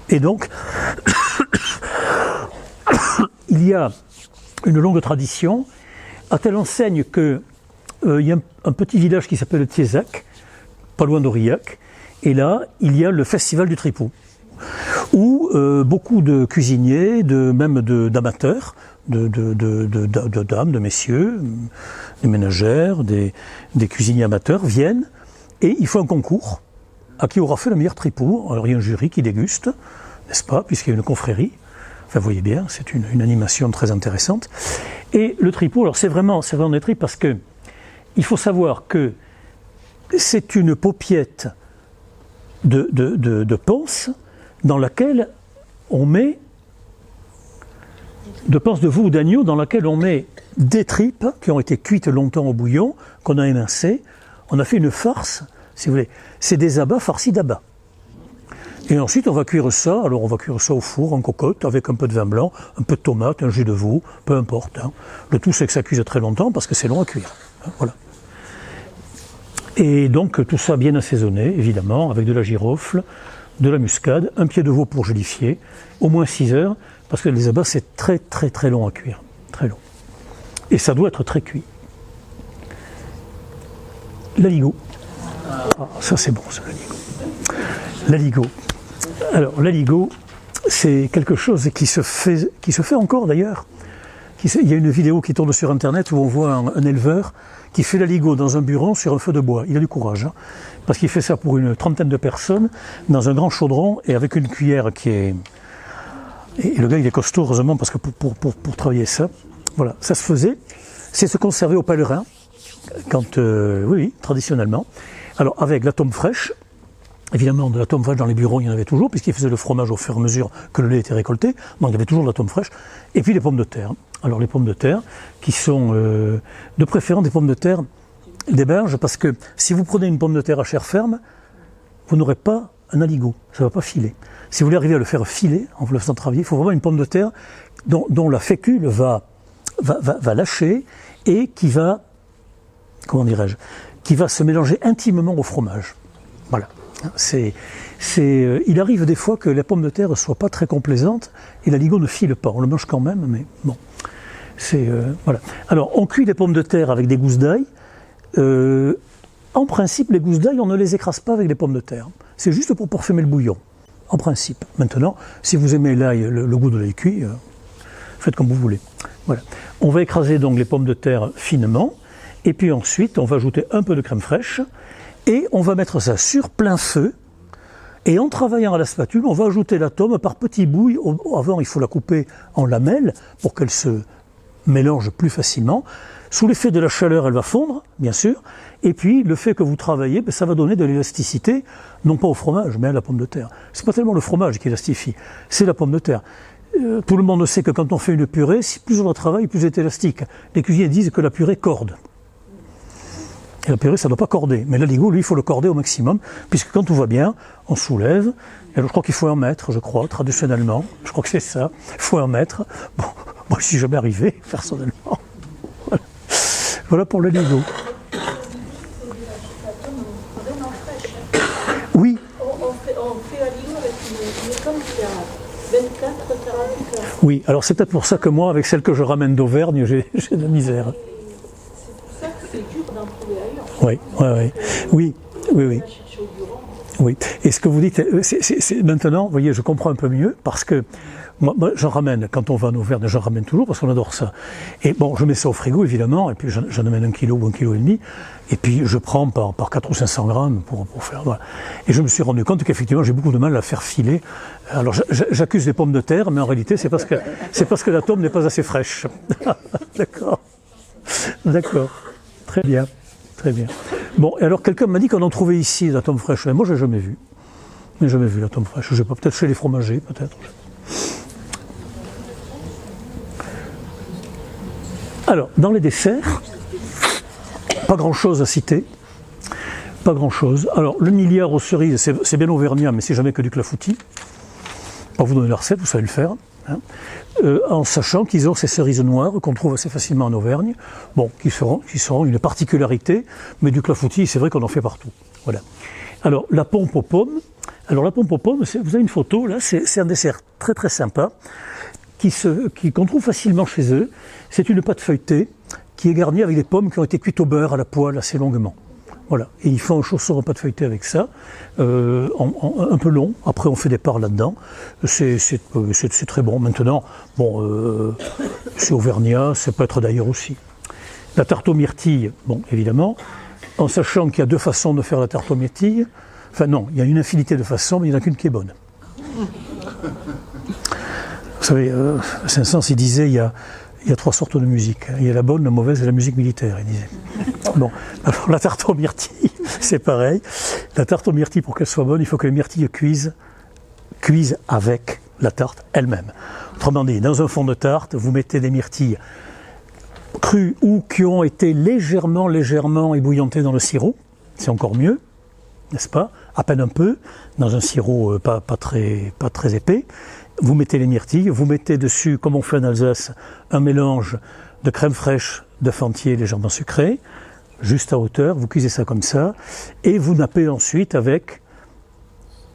Et donc, il y a une longue tradition, à telle enseigne qu'il y a un petit village qui s'appelle Thiézac, pas loin d'Aurillac, et là, il y a le festival du tripou, où beaucoup de cuisiniers, même d'amateurs, de dames, de messieurs, des ménagères, des cuisiniers amateurs viennent, et il faut un concours à qui aura fait le meilleur tripou. Alors il y a un jury qui déguste, n'est-ce pas, puisqu'il y a une confrérie. Enfin, vous voyez bien, c'est une animation très intéressante. Et le tripou, alors c'est vraiment des tripes parce que il faut savoir que c'est une paupiette de panse dans laquelle on met de panse de veau ou d'agneau dans laquelle on met des tripes qui ont été cuites longtemps au bouillon, qu'on a émincées. On a fait une farce, si vous voulez. C'est des abats farcis d'abats. Et ensuite, on va cuire ça. Alors, on va cuire ça au four, en cocotte, avec un peu de vin blanc, un peu de tomate, un jus de veau, peu importe. Hein. Le tout, c'est que ça cuise très longtemps parce que c'est long à cuire. Hein, voilà. Et donc, tout ça bien assaisonné, évidemment, avec de la girofle, de la muscade, un pied de veau pour gélifier, au moins 6 heures, parce que les abats, c'est très, très, très long à cuire. Très long. Et ça doit être très cuit. L'aligot. Ah, ça, c'est bon, ça, l'aligot. L'aligot. Alors, l'aligot, c'est quelque chose qui se fait encore d'ailleurs. Il y a une vidéo qui tourne sur Internet où on voit un éleveur qui fait l'aligot dans un buron sur un feu de bois. Il a du courage, hein, parce qu'il fait ça pour une trentaine de personnes dans un grand chaudron et avec une cuillère qui est... Et le gars, il est costaud, heureusement, parce que pour travailler ça, voilà, ça se faisait. C'est ce qu'on servait aux pèlerins, oui, traditionnellement. Alors, avec la tome fraîche, Évidemment, de la tome fraîche dans les bureaux, il y en avait toujours, puisqu'ils faisaient le fromage au fur et à mesure que le lait était récolté. Donc il y avait toujours de la tome fraîche. Et puis les pommes de terre. Alors les pommes de terre, qui sont de préférence des pommes de terre des berges, parce que si vous prenez une pomme de terre à chair ferme, vous n'aurez pas un aligot, ça ne va pas filer. Si vous voulez arriver à le faire filer, en vous le faisant travailler, il faut vraiment une pomme de terre dont la fécule va lâcher et qui va, comment dirais-je, qui va se mélanger intimement au fromage. Voilà. Il arrive des fois que la pomme de terre ne soit pas très complaisante et l'aligot ne file pas. On le mange quand même, mais bon. Voilà. Alors, on cuit les pommes de terre avec des gousses d'ail. En principe, les gousses d'ail, on ne les écrase pas avec les pommes de terre. C'est juste pour parfumer le bouillon, en principe. Maintenant, si vous aimez l'ail, le goût de l'ail cuit, faites comme vous voulez. Voilà. On va écraser donc les pommes de terre finement, et puis ensuite, on va ajouter un peu de crème fraîche, et on va mettre ça sur plein feu, et en travaillant à la spatule, on va ajouter la tome par petits bouts. Avant, il faut la couper en lamelles pour qu'elle se mélange plus facilement. Sous l'effet de la chaleur, elle va fondre, bien sûr, et puis le fait que vous travaillez, ça va donner de l'élasticité, non pas au fromage, mais à la pomme de terre. C'est pas tellement le fromage qui élastifie, c'est la pomme de terre. Tout le monde sait que quand on fait une purée, si plus on la travaille, plus elle est élastique. Les cuisiniers disent que la purée corde. Et la purée, ça ne doit pas corder. Mais l'aligot, lui, il faut le corder au maximum, puisque quand tout va bien, on soulève. Et alors, je crois qu'il faut un mètre, traditionnellement. Je crois que c'est ça. Il faut un mètre. Bon, moi, je suis jamais arrivé, personnellement. Voilà pour le ligo. Oui. On fait un ligo avec une école qui a 24-48 heures. Oui, alors c'est peut-être pour ça que moi, avec celle que je ramène d'Auvergne, j'ai de la misère. C'est pour ça que c'est dur d'en trouver ailleurs. Oui. Oui. Et ce que vous dites, c'est maintenant, vous voyez, je comprends un peu mieux, parce que moi, j'en ramène, quand on va en Auvergne, j'en ramène toujours, parce qu'on adore ça. Et bon, je mets ça au frigo, évidemment, et puis j'en amène 1 kilo ou 1,5 kg, et puis je prends par 400 ou 500 grammes pour faire, voilà. Et je me suis rendu compte qu'effectivement, j'ai beaucoup de mal à la faire filer. Alors, j'accuse les pommes de terre, mais en réalité, c'est parce que la tome n'est pas assez fraîche. D'accord. Très bien. Bon, et alors quelqu'un m'a dit qu'on en trouvait ici la tome fraîche. Mais moi, j'ai jamais vu. La tome fraîche. Je sais pas, peut-être chez les fromagers, peut-être. Alors, dans les desserts, pas grand-chose à citer. Pas grand-chose. Alors, le milliard aux cerises, c'est bien auvergnat, mais c'est jamais que du clafoutis. On va vous donner la recette, vous savez le faire. Hein. En sachant qu'ils ont ces cerises noires qu'on trouve assez facilement en Auvergne, bon, qui seront une particularité, mais du clafoutis, c'est vrai qu'on en fait partout. Voilà. Alors, la pompe aux pommes. Alors, la pompe aux pommes, vous avez une photo, là, c'est un dessert très très sympa, qu'on trouve facilement chez eux. C'est une pâte feuilletée qui est garnie avec des pommes qui ont été cuites au beurre à la poêle assez longuement. Voilà. Et ils font un chausson en pâte feuilletée avec ça, un peu long. Après, on fait des parts là-dedans. C'est très bon. Maintenant, bon, c'est auvergnat, ça peut être d'ailleurs aussi. La tarte aux myrtilles, bon, évidemment, en sachant qu'il y a 2 façons de faire la tarte aux myrtilles. Enfin non, il y a une infinité de façons, mais il n'y en a qu'une qui est bonne. Vous savez, Saint-Saëns, il disait, il y a 3 sortes de musique. Il y a la bonne, la mauvaise et la musique militaire, il disait. Bon, alors la tarte aux myrtilles, c'est pareil. La tarte aux myrtilles, pour qu'elle soit bonne, il faut que les myrtilles cuisent avec la tarte elle-même. Autrement dit, dans un fond de tarte, vous mettez des myrtilles crues ou qui ont été légèrement ébouillantées dans le sirop. C'est encore mieux, n'est-ce pas? À peine un peu, dans un sirop pas très épais. Vous mettez les myrtilles, vous mettez dessus, comme on fait en Alsace, un mélange de crème fraîche, d'œuf entier légèrement sucré, juste à hauteur, vous cuisez ça comme ça, et vous nappez ensuite avec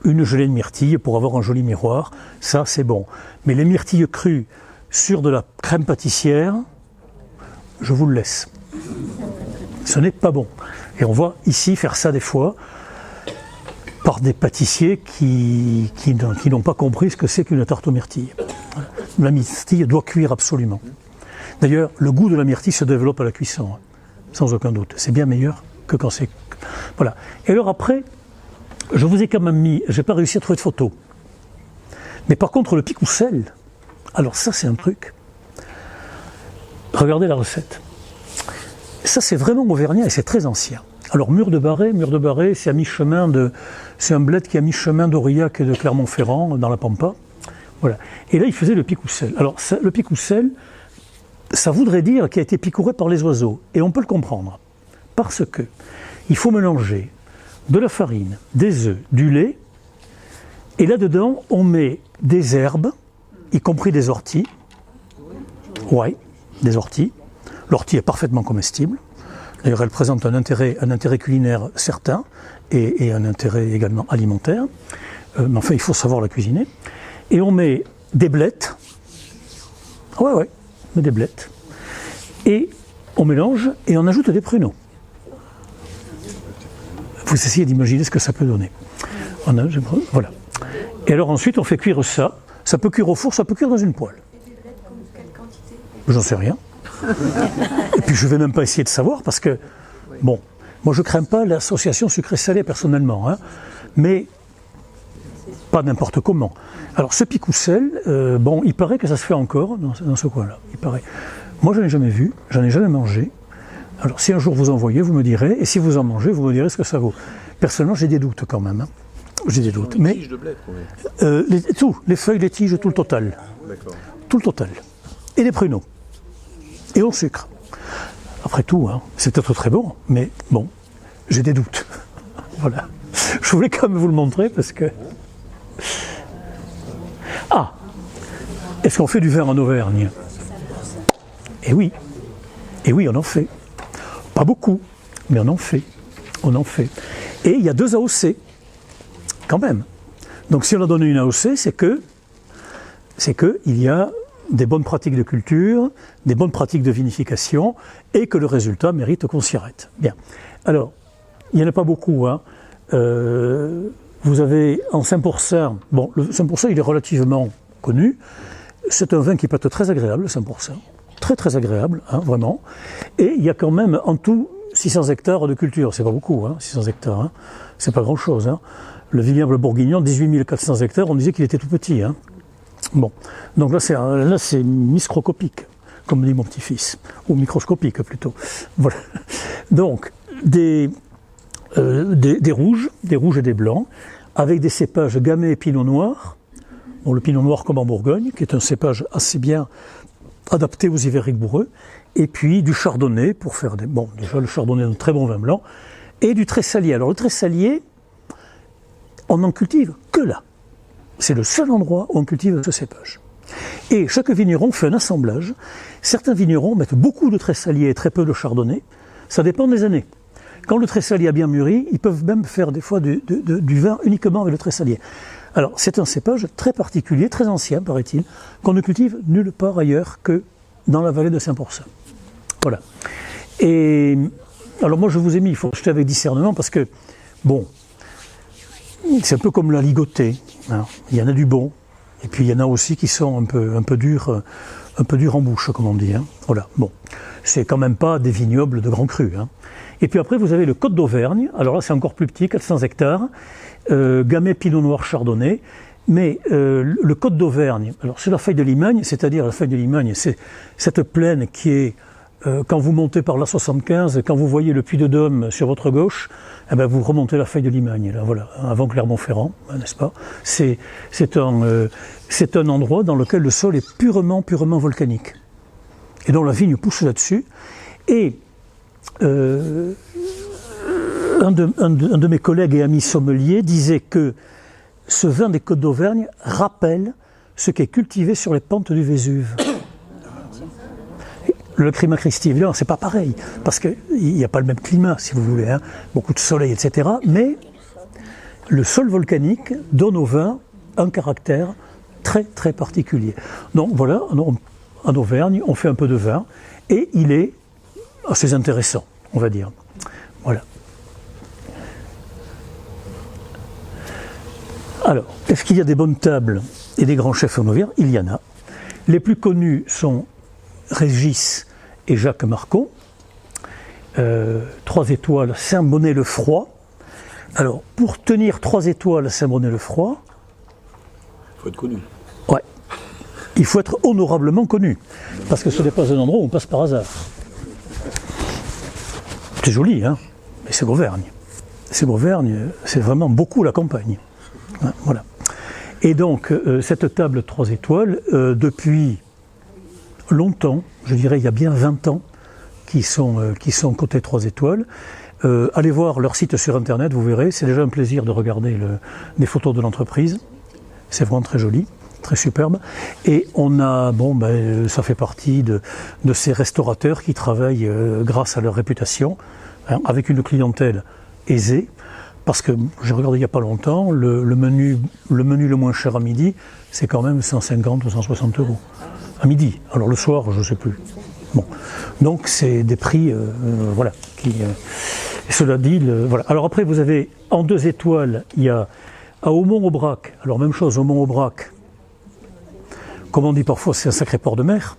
une gelée de myrtilles pour avoir un joli miroir. Ça, c'est bon. Mais les myrtilles crues sur de la crème pâtissière, je vous le laisse. Ce n'est pas bon. Et on voit ici faire ça des fois, par des pâtissiers qui n'ont pas compris ce que c'est qu'une tarte aux myrtilles. La myrtille doit cuire absolument. D'ailleurs, le goût de la myrtille se développe à la cuisson, sans aucun doute. C'est bien meilleur que quand c'est... Voilà. Et alors après, je vous ai quand même mis... J'ai pas réussi à trouver de photo. Mais par contre, le picoussel, alors ça c'est un truc. Regardez la recette. Ça c'est vraiment auvergnat et c'est très ancien. Alors Mur de Barré, c'est c'est un bled qui est à mi-chemin d'Aurillac et de Clermont-Ferrand, dans la Pampa. Voilà. Et là, il faisait le picoussel. Alors le picoussel, ça voudrait dire qu'il a été picouré par les oiseaux. Et on peut le comprendre. Parce que il faut mélanger de la farine, des œufs, du lait, et là-dedans, on met des herbes, y compris des orties. Oui, des orties. L'ortie est parfaitement comestible. D'ailleurs, elle présente un intérêt culinaire certain et un intérêt également alimentaire. Mais enfin, il faut savoir la cuisiner. Et on met des blettes. Ouais, on met des blettes. Et on mélange et on ajoute des pruneaux. Vous essayez d'imaginer ce que ça peut donner. Voilà. Et alors ensuite, on fait cuire ça. Ça peut cuire au four, ça peut cuire dans une poêle. Et des blettes, comme quelle quantité? J'en sais rien. Et puis je ne vais même pas essayer de savoir parce que, bon, moi je ne crains pas l'association sucré-salé personnellement, hein, mais pas n'importe comment. Alors ce picoussel, bon, il paraît que ça se fait encore dans ce coin-là, il paraît. Moi je n'en ai jamais vu, j'en ai jamais mangé. Alors si un jour vous en voyez, vous me direz, et si vous en mangez, vous me direz ce que ça vaut. Personnellement, j'ai des doutes quand même. Hein. J'ai des doutes. Mais tiges de blé, combien? les feuilles, les tiges, tout le total. D'accord. Tout le total. Et des pruneaux. Et au sucre. Après tout, hein, c'est peut-être très bon, mais bon, j'ai des doutes. Voilà. Je voulais quand même vous le montrer parce que... Ah! Est-ce qu'on fait du vin en Auvergne? Eh oui. Eh oui, on en fait. Pas beaucoup, mais on en fait. On en fait. Et il y a 2 AOC, quand même. Donc si on a donné une AOC, c'est que il y a des bonnes pratiques de culture, des bonnes pratiques de vinification, et que le résultat mérite qu'on s'y arrête. Bien. Alors, il n'y en a pas beaucoup. Hein. Vous avez en 5%, bon, le 5% il est relativement connu. C'est un vin qui peut être très agréable, le 5%. Très très agréable, hein, vraiment. Et il y a quand même en tout 600 hectares de culture. C'est pas beaucoup, hein, 600 hectares. Hein. C'est pas grand-chose. Hein. Le vignoble bourguignon, 18 400 hectares, on disait qu'il était tout petit. Hein. Bon, donc là c'est microscopique, comme dit mon petit-fils, ou microscopique plutôt. Voilà. Donc des rouges et des blancs, avec des cépages gamay et pinot noir. Bon, le pinot noir comme en Bourgogne, qui est un cépage assez bien adapté aux hivers rigoureux, et puis du chardonnay pour faire des... Bon, déjà le chardonnay est un très bon vin blanc, et du tressalier. Alors le tressalier, on n'en cultive que là. C'est le seul endroit où on cultive ce cépage. Et chaque vigneron fait un assemblage. Certains vignerons mettent beaucoup de tressalier et très peu de chardonnay. Ça dépend des années. Quand le tressalier a bien mûri, ils peuvent même faire des fois du vin uniquement avec le tressalier. Alors c'est un cépage très particulier, très ancien paraît-il, qu'on ne cultive nulle part ailleurs que dans la vallée de Saint-Pourçain. Voilà. Et alors moi je vous ai mis, il faut acheter avec discernement parce que, bon, c'est un peu comme la ligotée. Hein. Il y en a du bon, et puis il y en a aussi qui sont un peu durs en bouche, comme on dit. Hein. Voilà. Bon, c'est quand même pas des vignobles de grands crus. Hein. Et puis après, vous avez le Côte d'Auvergne. Alors là, c'est encore plus petit, 400 hectares. Gamay, Pinot Noir, Chardonnay. Mais le Côte d'Auvergne, alors c'est la feuille de Limagne, c'est-à-dire la feuille de Limagne, c'est cette plaine qui est, quand vous montez par la 75, quand vous voyez le Puy de Dôme sur votre gauche, eh ben vous remontez la feuille de Limagne, là, voilà, avant Clermont-Ferrand, n'est-ce pas? C'est un endroit dans lequel le sol est purement volcanique, et dont la vigne pousse là-dessus. Et un de mes collègues et amis sommeliers disait que ce vin des Côtes d'Auvergne rappelle ce qui est cultivé sur les pentes du Vésuve. Le climat Christi, évidemment, c'est pas pareil, parce qu'il n'y a pas le même climat, si vous voulez, hein, beaucoup de soleil, etc. Mais le sol volcanique donne au vin un caractère très très particulier. Donc voilà, en Auvergne, on fait un peu de vin, et il est assez intéressant, on va dire. Voilà. Alors, est-ce qu'il y a des bonnes tables et des grands chefs en Auvergne? Il y en a. Les plus connus sont Régis et Jacques Marcon. 3 étoiles, Saint-Bonnet-le-Froid. Alors, pour tenir 3 étoiles à Saint-Bonnet-le-Froid... Il faut être connu. Ouais. Il faut être honorablement connu. Parce que ce n'est pas un endroit où on passe par hasard. C'est joli, hein? Mais c'est l'Auvergne. C'est l'Auvergne, c'est vraiment beaucoup la campagne. Hein, voilà. Et donc, cette table 3 étoiles, depuis longtemps, je dirais il y a bien 20 ans, qui sont côté 3 étoiles. Allez voir leur site sur internet, vous verrez, c'est déjà un plaisir de regarder des photos de l'entreprise. C'est vraiment très joli, très superbe. Et on a, ça fait partie de ces restaurateurs qui travaillent grâce à leur réputation, hein, avec une clientèle aisée. Parce que j'ai regardé il n'y a pas longtemps, le menu le moins cher à midi, c'est quand même 150 ou 160 € à midi. Alors le soir, je ne sais plus. Bon, donc c'est des prix, voilà. Cela dit, voilà. Alors après, vous avez en 2 étoiles, il y a à Aumont-Aubrac. Alors même chose, Aumont-Aubrac. Comme on dit parfois, c'est un sacré port de mer.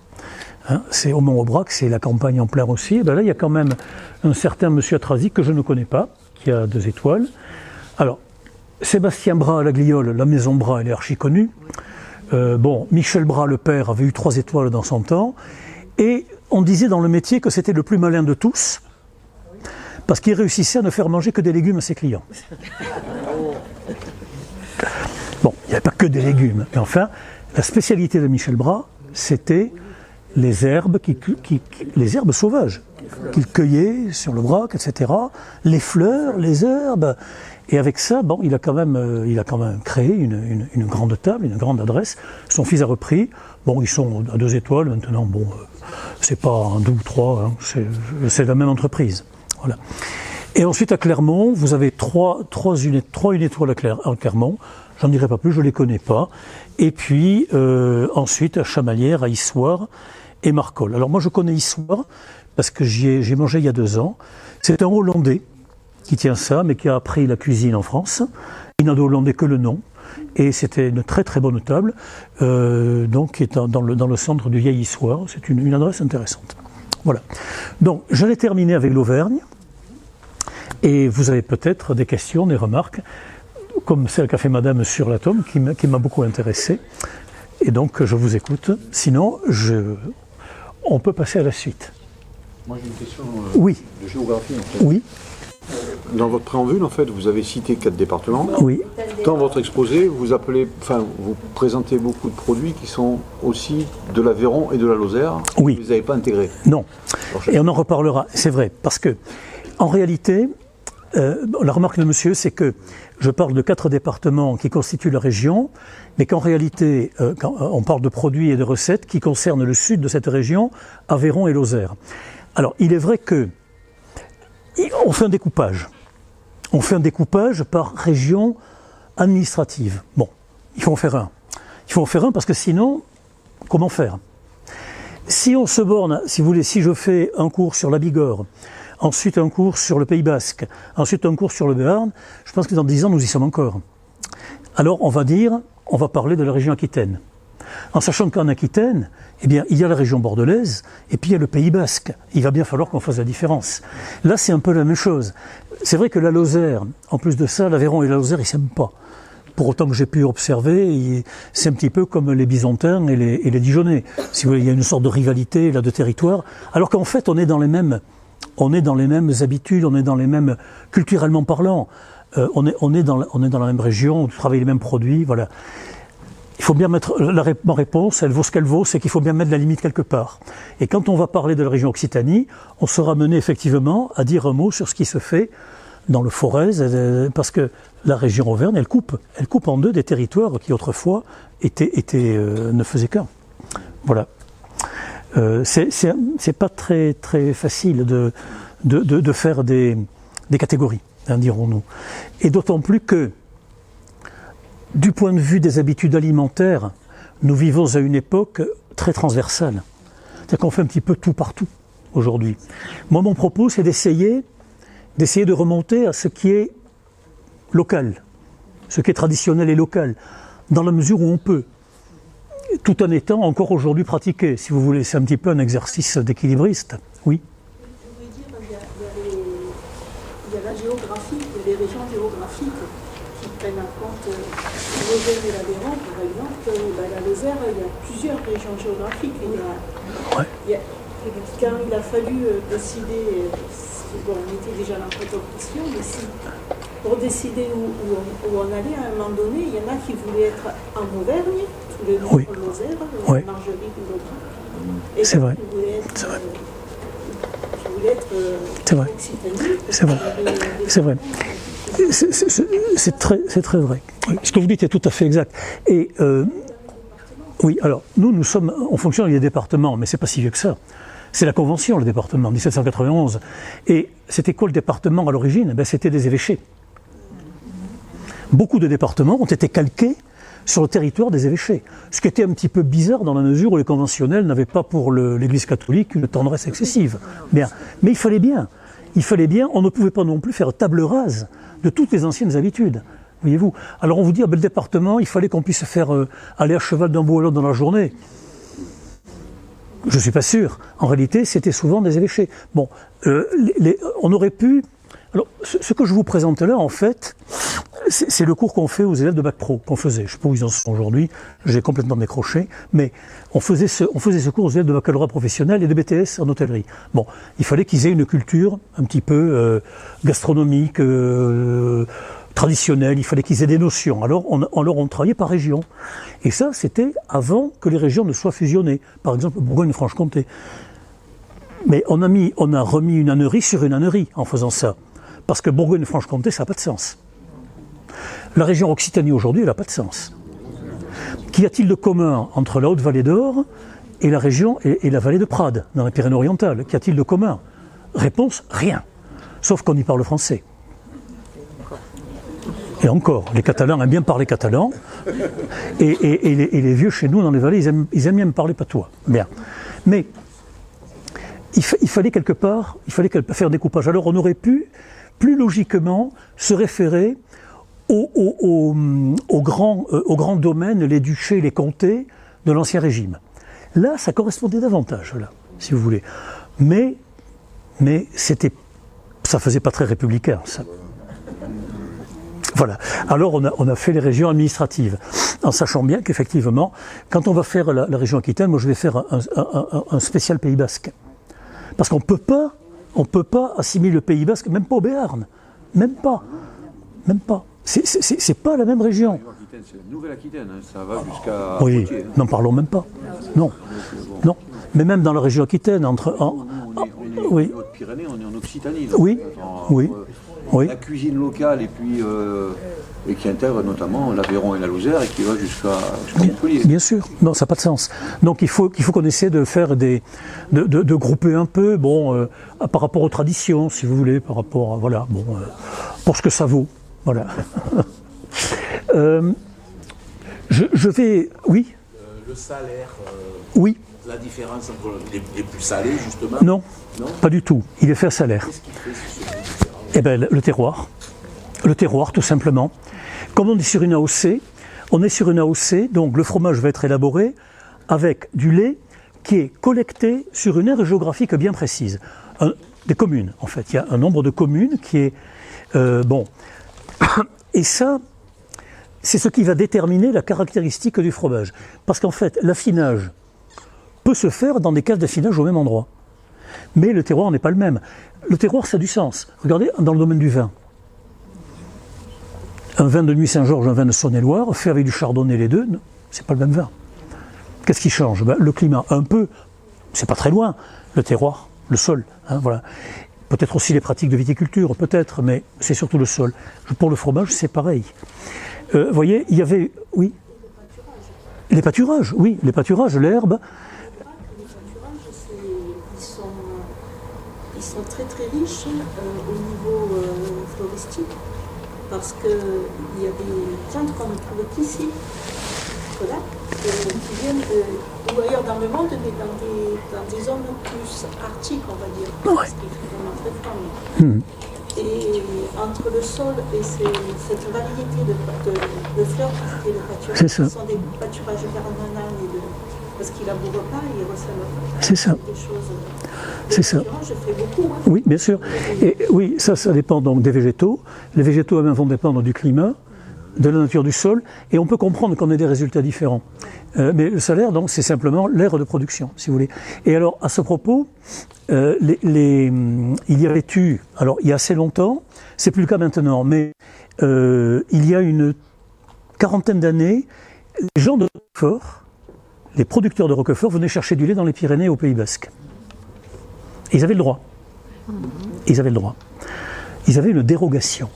Hein, c'est Aumont-Aubrac, c'est la campagne en plein aussi. Et ben là, il y a quand même un certain monsieur Atrasi que je ne connais pas, qui a 2 étoiles. Alors, Sébastien Bras à la Gliole, la maison Bras, elle est archi connue. Michel Bras, le père, avait eu 3 étoiles dans son temps. Et on disait dans le métier que c'était le plus malin de tous, parce qu'il réussissait à ne faire manger que des légumes à ses clients. Bon, il n'y avait pas que des légumes. Mais enfin, la spécialité de Michel Bras, c'était les herbes, les herbes sauvages qu'il cueillait sur le Brac, etc. Les fleurs, les herbes. Et avec ça, il a quand même créé une grande table, une grande adresse. Son fils a repris. Bon, ils sont à 2 étoiles maintenant. Bon, c'est pas un 2 ou 3, hein, c'est la même entreprise. Voilà. Et ensuite à Clermont, vous avez 3 une étoile à Clermont. J'en dirai pas plus, je les connais pas. Et puis ensuite à Chamalières, à Issoire et Marcol. Alors moi je connais Issoire parce que j'ai mangé il y a 2 ans. C'est un Hollandais qui tient ça, mais qui a appris la cuisine en France. Il n'a de Hollandais que le nom. Et c'était une très très bonne table, donc qui est dans le centre du vieil Issoire. C'est une adresse intéressante. Voilà. Donc j'allais terminer avec l'Auvergne. Et vous avez peut-être des questions, des remarques, comme celle qu'a fait Madame sur l'atome, qui m'a beaucoup intéressé. Et donc je vous écoute. Sinon, on peut passer à la suite. Moi j'ai une question oui. de géographie en fait. Oui. Dans votre préambule, en fait, vous avez cité 4 départements. Oui. Dans votre exposé, vous présentez beaucoup de produits qui sont aussi de l'Aveyron et de la Lozère. Oui. Vous ne les avez pas intégrés. Non. Et on en reparlera, c'est vrai, parce que, en réalité, la remarque de monsieur, c'est que je parle de 4 départements qui constituent la région, mais qu'en réalité, quand on parle de produits et de recettes qui concernent le sud de cette région, Aveyron et Lozère. Alors, il est vrai que on fait un découpage. On fait un découpage par région administrative. Bon, il faut en faire un. Il faut en faire un parce que sinon, comment faire? Si on se borne, si vous voulez, si je fais un cours sur la Bigorre, ensuite un cours sur le Pays Basque, ensuite un cours sur le Béarn, je pense que dans 10 ans, nous y sommes encore. Alors, on va parler de la région Aquitaine. En sachant qu'en Aquitaine, eh bien, il y a la région bordelaise et puis il y a le Pays Basque. Il va bien falloir qu'on fasse la différence. Là, c'est un peu la même chose. C'est vrai que la Lozère, en plus de ça, l'Aveyron et la Lozère, ils ne s'aiment pas. Pour autant que j'ai pu observer, c'est un petit peu comme les Bisontins et les Dijonnais. Si vous voulez, il y a une sorte de rivalité là de territoire, alors qu'en fait, on est dans les mêmes habitudes, on est dans les mêmes, culturellement parlant, on est dans la même région, on travaille les mêmes produits, voilà. Il faut bien mettre, ma réponse, elle vaut ce qu'elle vaut, c'est qu'il faut bien mettre la limite quelque part. Et quand on va parler de la région Occitanie, on sera mené effectivement à dire un mot sur ce qui se fait dans le Forez, parce que la région Auvergne, elle coupe en 2 des territoires qui autrefois ne faisaient qu'un. Voilà. C'est pas très très facile de faire des catégories, hein, dirons-nous. Et d'autant plus que du point de vue des habitudes alimentaires, nous vivons à une époque très transversale. C'est-à-dire qu'on fait un petit peu tout partout aujourd'hui. Moi, mon propos, c'est d'essayer de remonter à ce qui est local, ce qui est traditionnel et local, dans la mesure où on peut, tout en étant encore aujourd'hui pratiqué. Si vous voulez, c'est un petit peu un exercice d'équilibriste. Oui. Je voudrais dire, il y a la géographie, il y a les régions géographiques qui prennent en compte Lozère et l'Aveyron, par exemple. La Lozère, il y a plusieurs régions géographiques. Quand il a fallu décider bon, on était déjà dans cette option, mais si, pour décider où on allait, à un moment donné, il y en a qui voulaient être en Auvergne, tous les deux Oui. en Lozère, Oui. en Margerie, ou l'autre. Et C'est vrai. qui voulaient être, C'est vrai. C'est vrai. Occitanie, C'est vrai. C'est vrai. C'est très vrai. Ce que vous dites est tout à fait exact. Et oui, alors nous sommes, on fonctionne avec des départements, mais c'est pas si vieux que ça. C'est la Convention, le département, 1791. Et c'était quoi le département à l'origine? Ben, c'était des évêchés. Beaucoup de départements ont été calqués sur le territoire des évêchés. Ce qui était un petit peu bizarre dans la mesure où les conventionnels n'avaient pas pour l'Église catholique une tendresse excessive. Bien. Mais il fallait bien, on ne pouvait pas non plus faire table rase de toutes les anciennes habitudes. Voyez-vous. Alors on vous dit, ben, le département, il fallait qu'on puisse faire aller à cheval d'un bout à l'autre dans la journée. Je ne suis pas sûr. En réalité, c'était souvent des évêchés. Bon, on aurait pu... Alors, ce que je vous présente là, en fait, c'est le cours qu'on fait aux élèves de Bac Pro, qu'on faisait. Je ne sais pas où ils en sont aujourd'hui, j'ai complètement décroché, mais on faisait ce cours aux élèves de baccalauréat professionnel et de BTS en hôtellerie. Bon, il fallait qu'ils aient une culture un petit peu gastronomique, traditionnelle, il fallait qu'ils aient des notions. Alors, on travaillait par région. Et ça, c'était avant que les régions ne soient fusionnées. Par exemple, Bourgogne-Franche-Comté. Mais on a remis une ânerie sur une ânerie en faisant ça. Parce que Bourgogne-Franche-Comté, ça n'a pas de sens. La région Occitanie aujourd'hui, elle n'a pas de sens. Qu'y a-t-il de commun entre la Haute-Vallée d'Or et la région et la vallée de Prades, dans les Pyrénées-Orientales? Qu'y a-t-il de commun? Réponse, rien. Sauf qu'on y parle français. Et encore, les Catalans aiment bien parler catalan, et les vieux chez nous, dans les vallées, ils aiment bien me parler patois. Bien. Mais il fallait quelque part, faire découpage. Alors on aurait pu, plus logiquement, se référer aux grands domaines, les duchés, les comtés de l'Ancien Régime. Là, ça correspondait davantage, là, si vous voulez. Mais ça faisait pas très républicain, ça. Voilà. Alors on a fait les régions administratives, en sachant bien qu'effectivement, quand on va faire la région Aquitaine, moi je vais faire un spécial Pays Basque. Parce qu'on peut pas assimiler le Pays Basque, même pas au Béarn. Même pas. C'est pas la même région. C'est la Nouvelle-Aquitaine, hein, ça va jusqu'à... Oui, Poitiers, hein. n'en parlons même pas. Non. Mais même dans la région Aquitaine, On est oui. en Haute-Pyrénées, on est en Occitanie. Donc, Oui, oui. Oui. La cuisine locale et qui intègre notamment l'Aveyron et la Lozère et qui va jusqu'à Montpellier. Bien sûr, non, ça n'a pas de sens. Donc il faut qu'on essaie de faire de grouper un peu, bon, par rapport aux traditions, si vous voulez, par rapport à, voilà, bon, pour ce que ça vaut, voilà. Je vais, oui. Le salaire, Oui. la différence entre les plus salés, justement. Non, Non. pas du tout. Il est fait à salaire. Qu'est-ce qui fait ce différent? Eh bien, le terroir. Le terroir, tout simplement. Comme on est sur une AOC, donc le fromage va être élaboré avec du lait qui est collecté sur une aire géographique bien précise. Des communes, en fait. Il y a un nombre de communes qui est... bon. Et ça, c'est ce qui va déterminer la caractéristique du fromage. Parce qu'en fait, l'affinage peut se faire dans des caves d'affinage au même endroit. Mais le terroir n'est pas le même. Le terroir, ça a du sens. Regardez, dans le domaine du vin. Un vin de Nuit Saint-Georges, un vin de Saône-et-Loire, fait avec du chardonnay les deux, c'est pas le même vin. Qu'est-ce qui change? Le climat, un peu, c'est pas très loin. Le terroir, le sol, hein, voilà. Peut-être aussi les pratiques de viticulture, peut-être, mais c'est surtout le sol. Pour le fromage, c'est pareil. Vous voyez, il y avait... Oui. Les pâturages, oui, les pâturages, l'herbe. Ils sont très très riches au niveau floristique parce qu'il y a des plantes qu'on ne trouve qu'ici, voilà, qui viennent ou ailleurs dans le monde, mais dans des zones plus arctiques, on va dire, parce qu'il fait vraiment très froid. Et entre le sol et cette variété de fleurs et de pâturages, ce sont des pâturages permanents parce qu'il n'aboure pas, il recèle pas. C'est ça. Des choses. C'est ça. Je fais beaucoup. Hein. Oui, bien sûr. Et oui, ça dépend donc des végétaux. Les végétaux eux-mêmes vont dépendre du climat. de la nature du sol, et on peut comprendre qu'on ait des résultats différents. Mais le salaire, donc, c'est simplement l'aire de production, si vous voulez. Et alors, à ce propos, il y avait eu, alors il y a assez longtemps, c'est plus le cas maintenant, mais il y a une quarantaine d'années, les gens de Roquefort, les producteurs de Roquefort venaient chercher du lait dans les Pyrénées au Pays Basque. Et ils avaient le droit. Ils avaient le droit. Ils avaient une dérogation.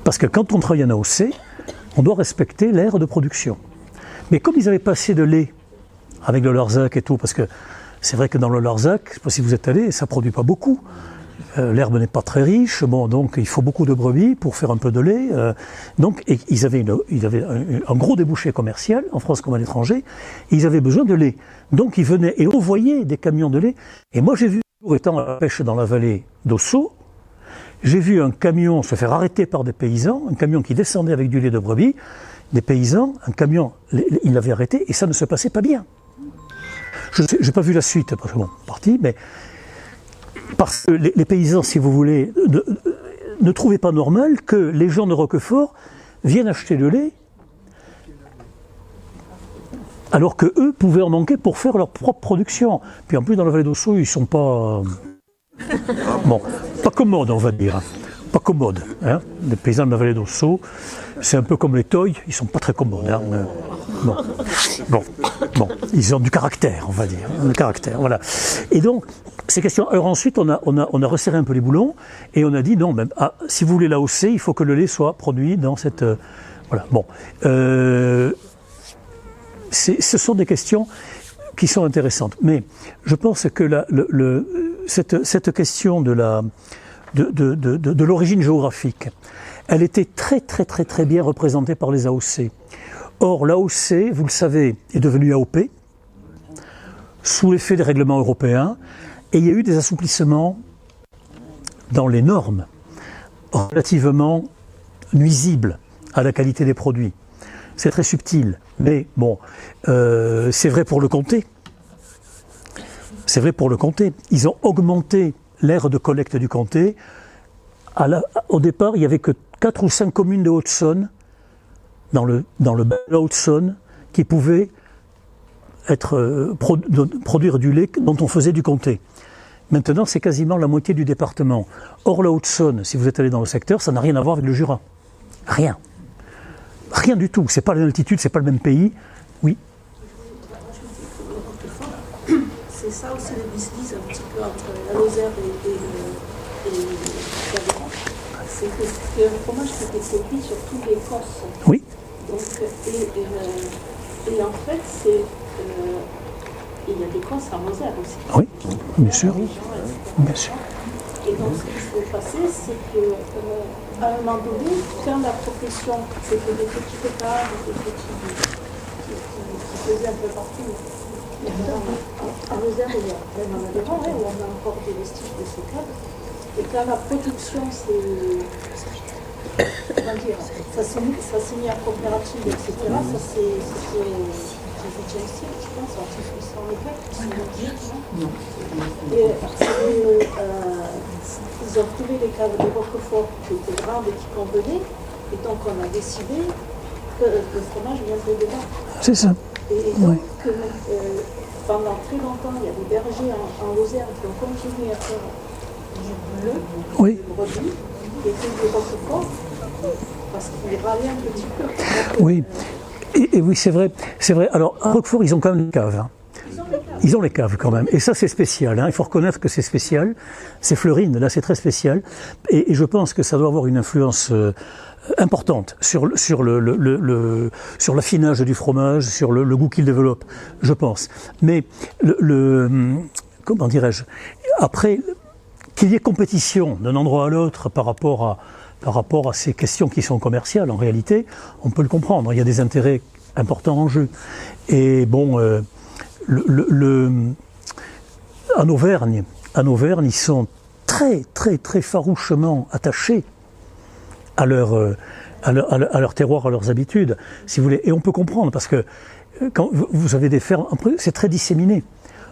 Parce que quand on travaille en AOC, on doit respecter l'aire de production. Mais comme ils avaient pas assez de lait avec le Larzac et tout, parce que c'est vrai que dans le Larzac, je ne sais pas si vous êtes allé, ça ne produit pas beaucoup. L'herbe n'est pas très riche, bon, donc il faut beaucoup de brebis pour faire un peu de lait. Donc et ils avaient un gros débouché commercial, en France comme à l'étranger, et ils avaient besoin de lait. Donc ils venaient et envoyaient des camions de lait. Et moi j'ai vu, étant à la pêche dans la vallée d'Ossau, j'ai vu un camion se faire arrêter par des paysans, un camion qui descendait avec du lait de brebis, des paysans, un camion, il l'avait arrêté et ça ne se passait pas bien. Je n'ai pas vu la suite, parce que bon, parti, mais parce que les paysans, si vous voulez, ne trouvaient pas normal que les gens de Roquefort viennent acheter le lait alors qu'eux pouvaient en manquer pour faire leur propre production. Puis en plus, dans la vallée d'Ossau, ils ne sont pas... Bon, pas commodes, on va dire. Pas commodes. Hein. Les paysans de la vallée d'Ossau, c'est un peu comme les toys, ils ne sont pas très commodes. Hein. Bon, ils ont du caractère, on va dire. Du caractère, voilà. Et donc, ces questions. Alors ensuite, on a resserré un peu les boulons et on a dit non, même, si vous voulez l'AOC, il faut que le lait soit produit dans cette. Voilà. Bon. Ce sont des questions qui sont intéressantes. Mais je pense que cette question de l'origine géographique, elle était très très très très bien représentée par les AOC. Or, l'AOC, vous le savez, est devenue AOP, sous l'effet des règlements européens, et il y a eu des assouplissements dans les normes relativement nuisibles à la qualité des produits. C'est très subtil, mais bon, c'est vrai pour le comté. C'est vrai pour le comté. Ils ont augmenté l'aire de collecte du comté. Au départ, il n'y avait que 4 ou 5 communes de Haute-Saône, dans le bas de la Haute-Saône, qui pouvaient produire du lait dont on faisait du comté. Maintenant, c'est quasiment la moitié du département. Or, la Haute-Saône, si vous êtes allé dans le secteur, ça n'a rien à voir avec le Jura. Rien. Rien du tout. C'est pas la même altitude, c'est pas le même pays. Oui. C'est ça aussi le business un petit peu entre la Lozère et l'Aveyron. C'est que c'est un fromage qui était produit sur tous les Corses. Oui. Donc, et en fait, il y a des Corses en Lozère aussi. Oui, bien sûr. Bien sûr. Et donc, ce qui s'est passé, c'est qu'à un moment donné, quand la profession, c'était des petits pétards, des petits qui faisaient un peu partout. En Lozère, il y a même en Aveyron, où on a encore des vestiges de ces cadres. Et quand la production comment dire, ça s'est mis à coopérative, etc. Ça c'est au XVIIIe siècle, je pense, en 1800 et ils ont trouvé les caves de Roquefort qui étaient grandes et qui convenaient, et donc on a décidé que le fromage viendrait de là. C'est ça. Et donc, pendant très longtemps, il y a des bergers en Lozère qui ont continué à faire du bleu, oui. du brebis, et du Roquefort, parce qu'ils râlaient un petit peu. Oui, et oui, c'est vrai. Alors, à Roquefort, ils ont quand même des caves. Hein. Ils ont les caves quand même. Et ça, c'est spécial. Hein. Il faut reconnaître que c'est spécial. C'est Fleurine, là, c'est très spécial. Et je pense que ça doit avoir une influence importante sur l'affinage du fromage, sur le goût qu'il développe, je pense. Mais comment dirais-je, après, qu'il y ait compétition d'un endroit à l'autre par rapport à ces questions qui sont commerciales, en réalité, on peut le comprendre. Il y a des intérêts importants en jeu. Et bon, en Auvergne, ils sont très, très, très farouchement attachés à leur terroir, à leurs habitudes, si vous voulez. Et on peut comprendre, parce que quand vous avez des fermes, c'est très disséminé.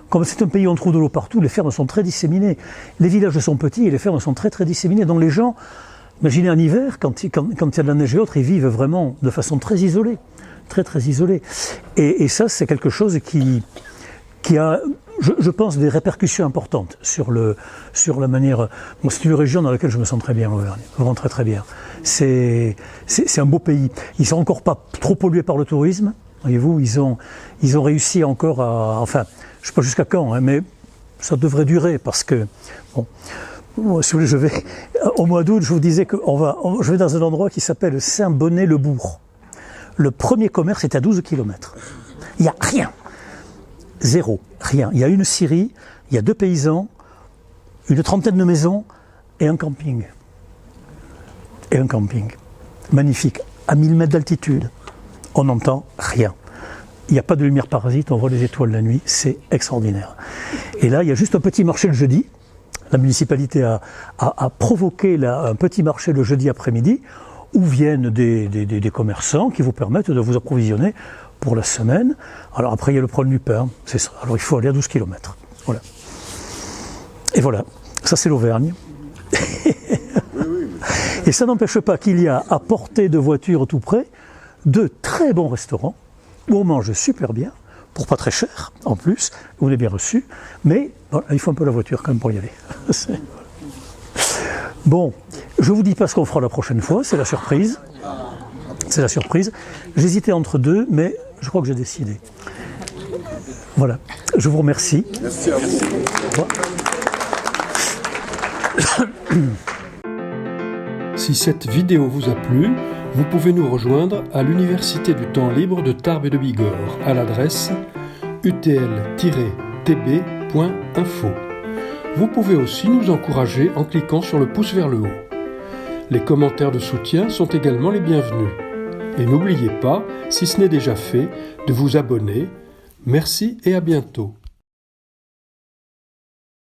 Comme c'est un pays où on trouve de l'eau partout, les fermes sont très disséminées. Les villages sont petits et les fermes sont très, très disséminées. Donc les gens Imaginez un hiver, quand il y a de la neige et autres, ils vivent vraiment de façon très isolée, très très isolée. Et ça, c'est quelque chose qui a, je pense, des répercussions importantes sur la manière. Moi, c'est une région dans laquelle je me sens très bien, l'Auvergne, vraiment très très bien. C'est un beau pays. Ils sont encore pas trop pollués par le tourisme. Voyez-vous, ils ont réussi encore à, enfin, je sais pas jusqu'à quand, hein, mais ça devrait durer parce que, bon, si vous voulez, je vais, au mois d'août, je vous disais que je vais dans un endroit qui s'appelle Saint-Bonnet-le-Bourg. Le premier commerce est à 12 km. Il n'y a rien. Zéro. Rien. Il y a une scierie, il y a 2 paysans, une trentaine de maisons et un camping. Et un camping. Magnifique. À 1000 mètres d'altitude. On n'entend rien. Il n'y a pas de lumière parasite, on voit les étoiles la nuit, c'est extraordinaire. Et là, il y a juste un petit marché le jeudi. La municipalité a provoqué un petit marché le jeudi après-midi où viennent des commerçants qui vous permettent de vous approvisionner pour la semaine. Alors après, il y a le problème du pain, c'est ça. Alors il faut aller à 12 km. Voilà. Et voilà, ça c'est l'Auvergne. Et ça n'empêche pas qu'il y a à portée de voiture tout près de très bons restaurants où on mange super bien, pour pas très cher en plus, où on est bien reçu, mais voilà, il faut un peu la voiture quand même pour y aller. Bon, je vous dis pas ce qu'on fera la prochaine fois, c'est la surprise. C'est la surprise. J'hésitais entre 2, mais je crois que j'ai décidé. Voilà, je vous remercie. Merci à vous. Si cette vidéo vous a plu, vous pouvez nous rejoindre à l'Université du temps libre de Tarbes et de Bigorre à l'adresse utl-tb.info. Vous pouvez aussi nous encourager en cliquant sur le pouce vers le haut. Les commentaires de soutien sont également les bienvenus. Et n'oubliez pas, si ce n'est déjà fait, de vous abonner. Merci et à bientôt.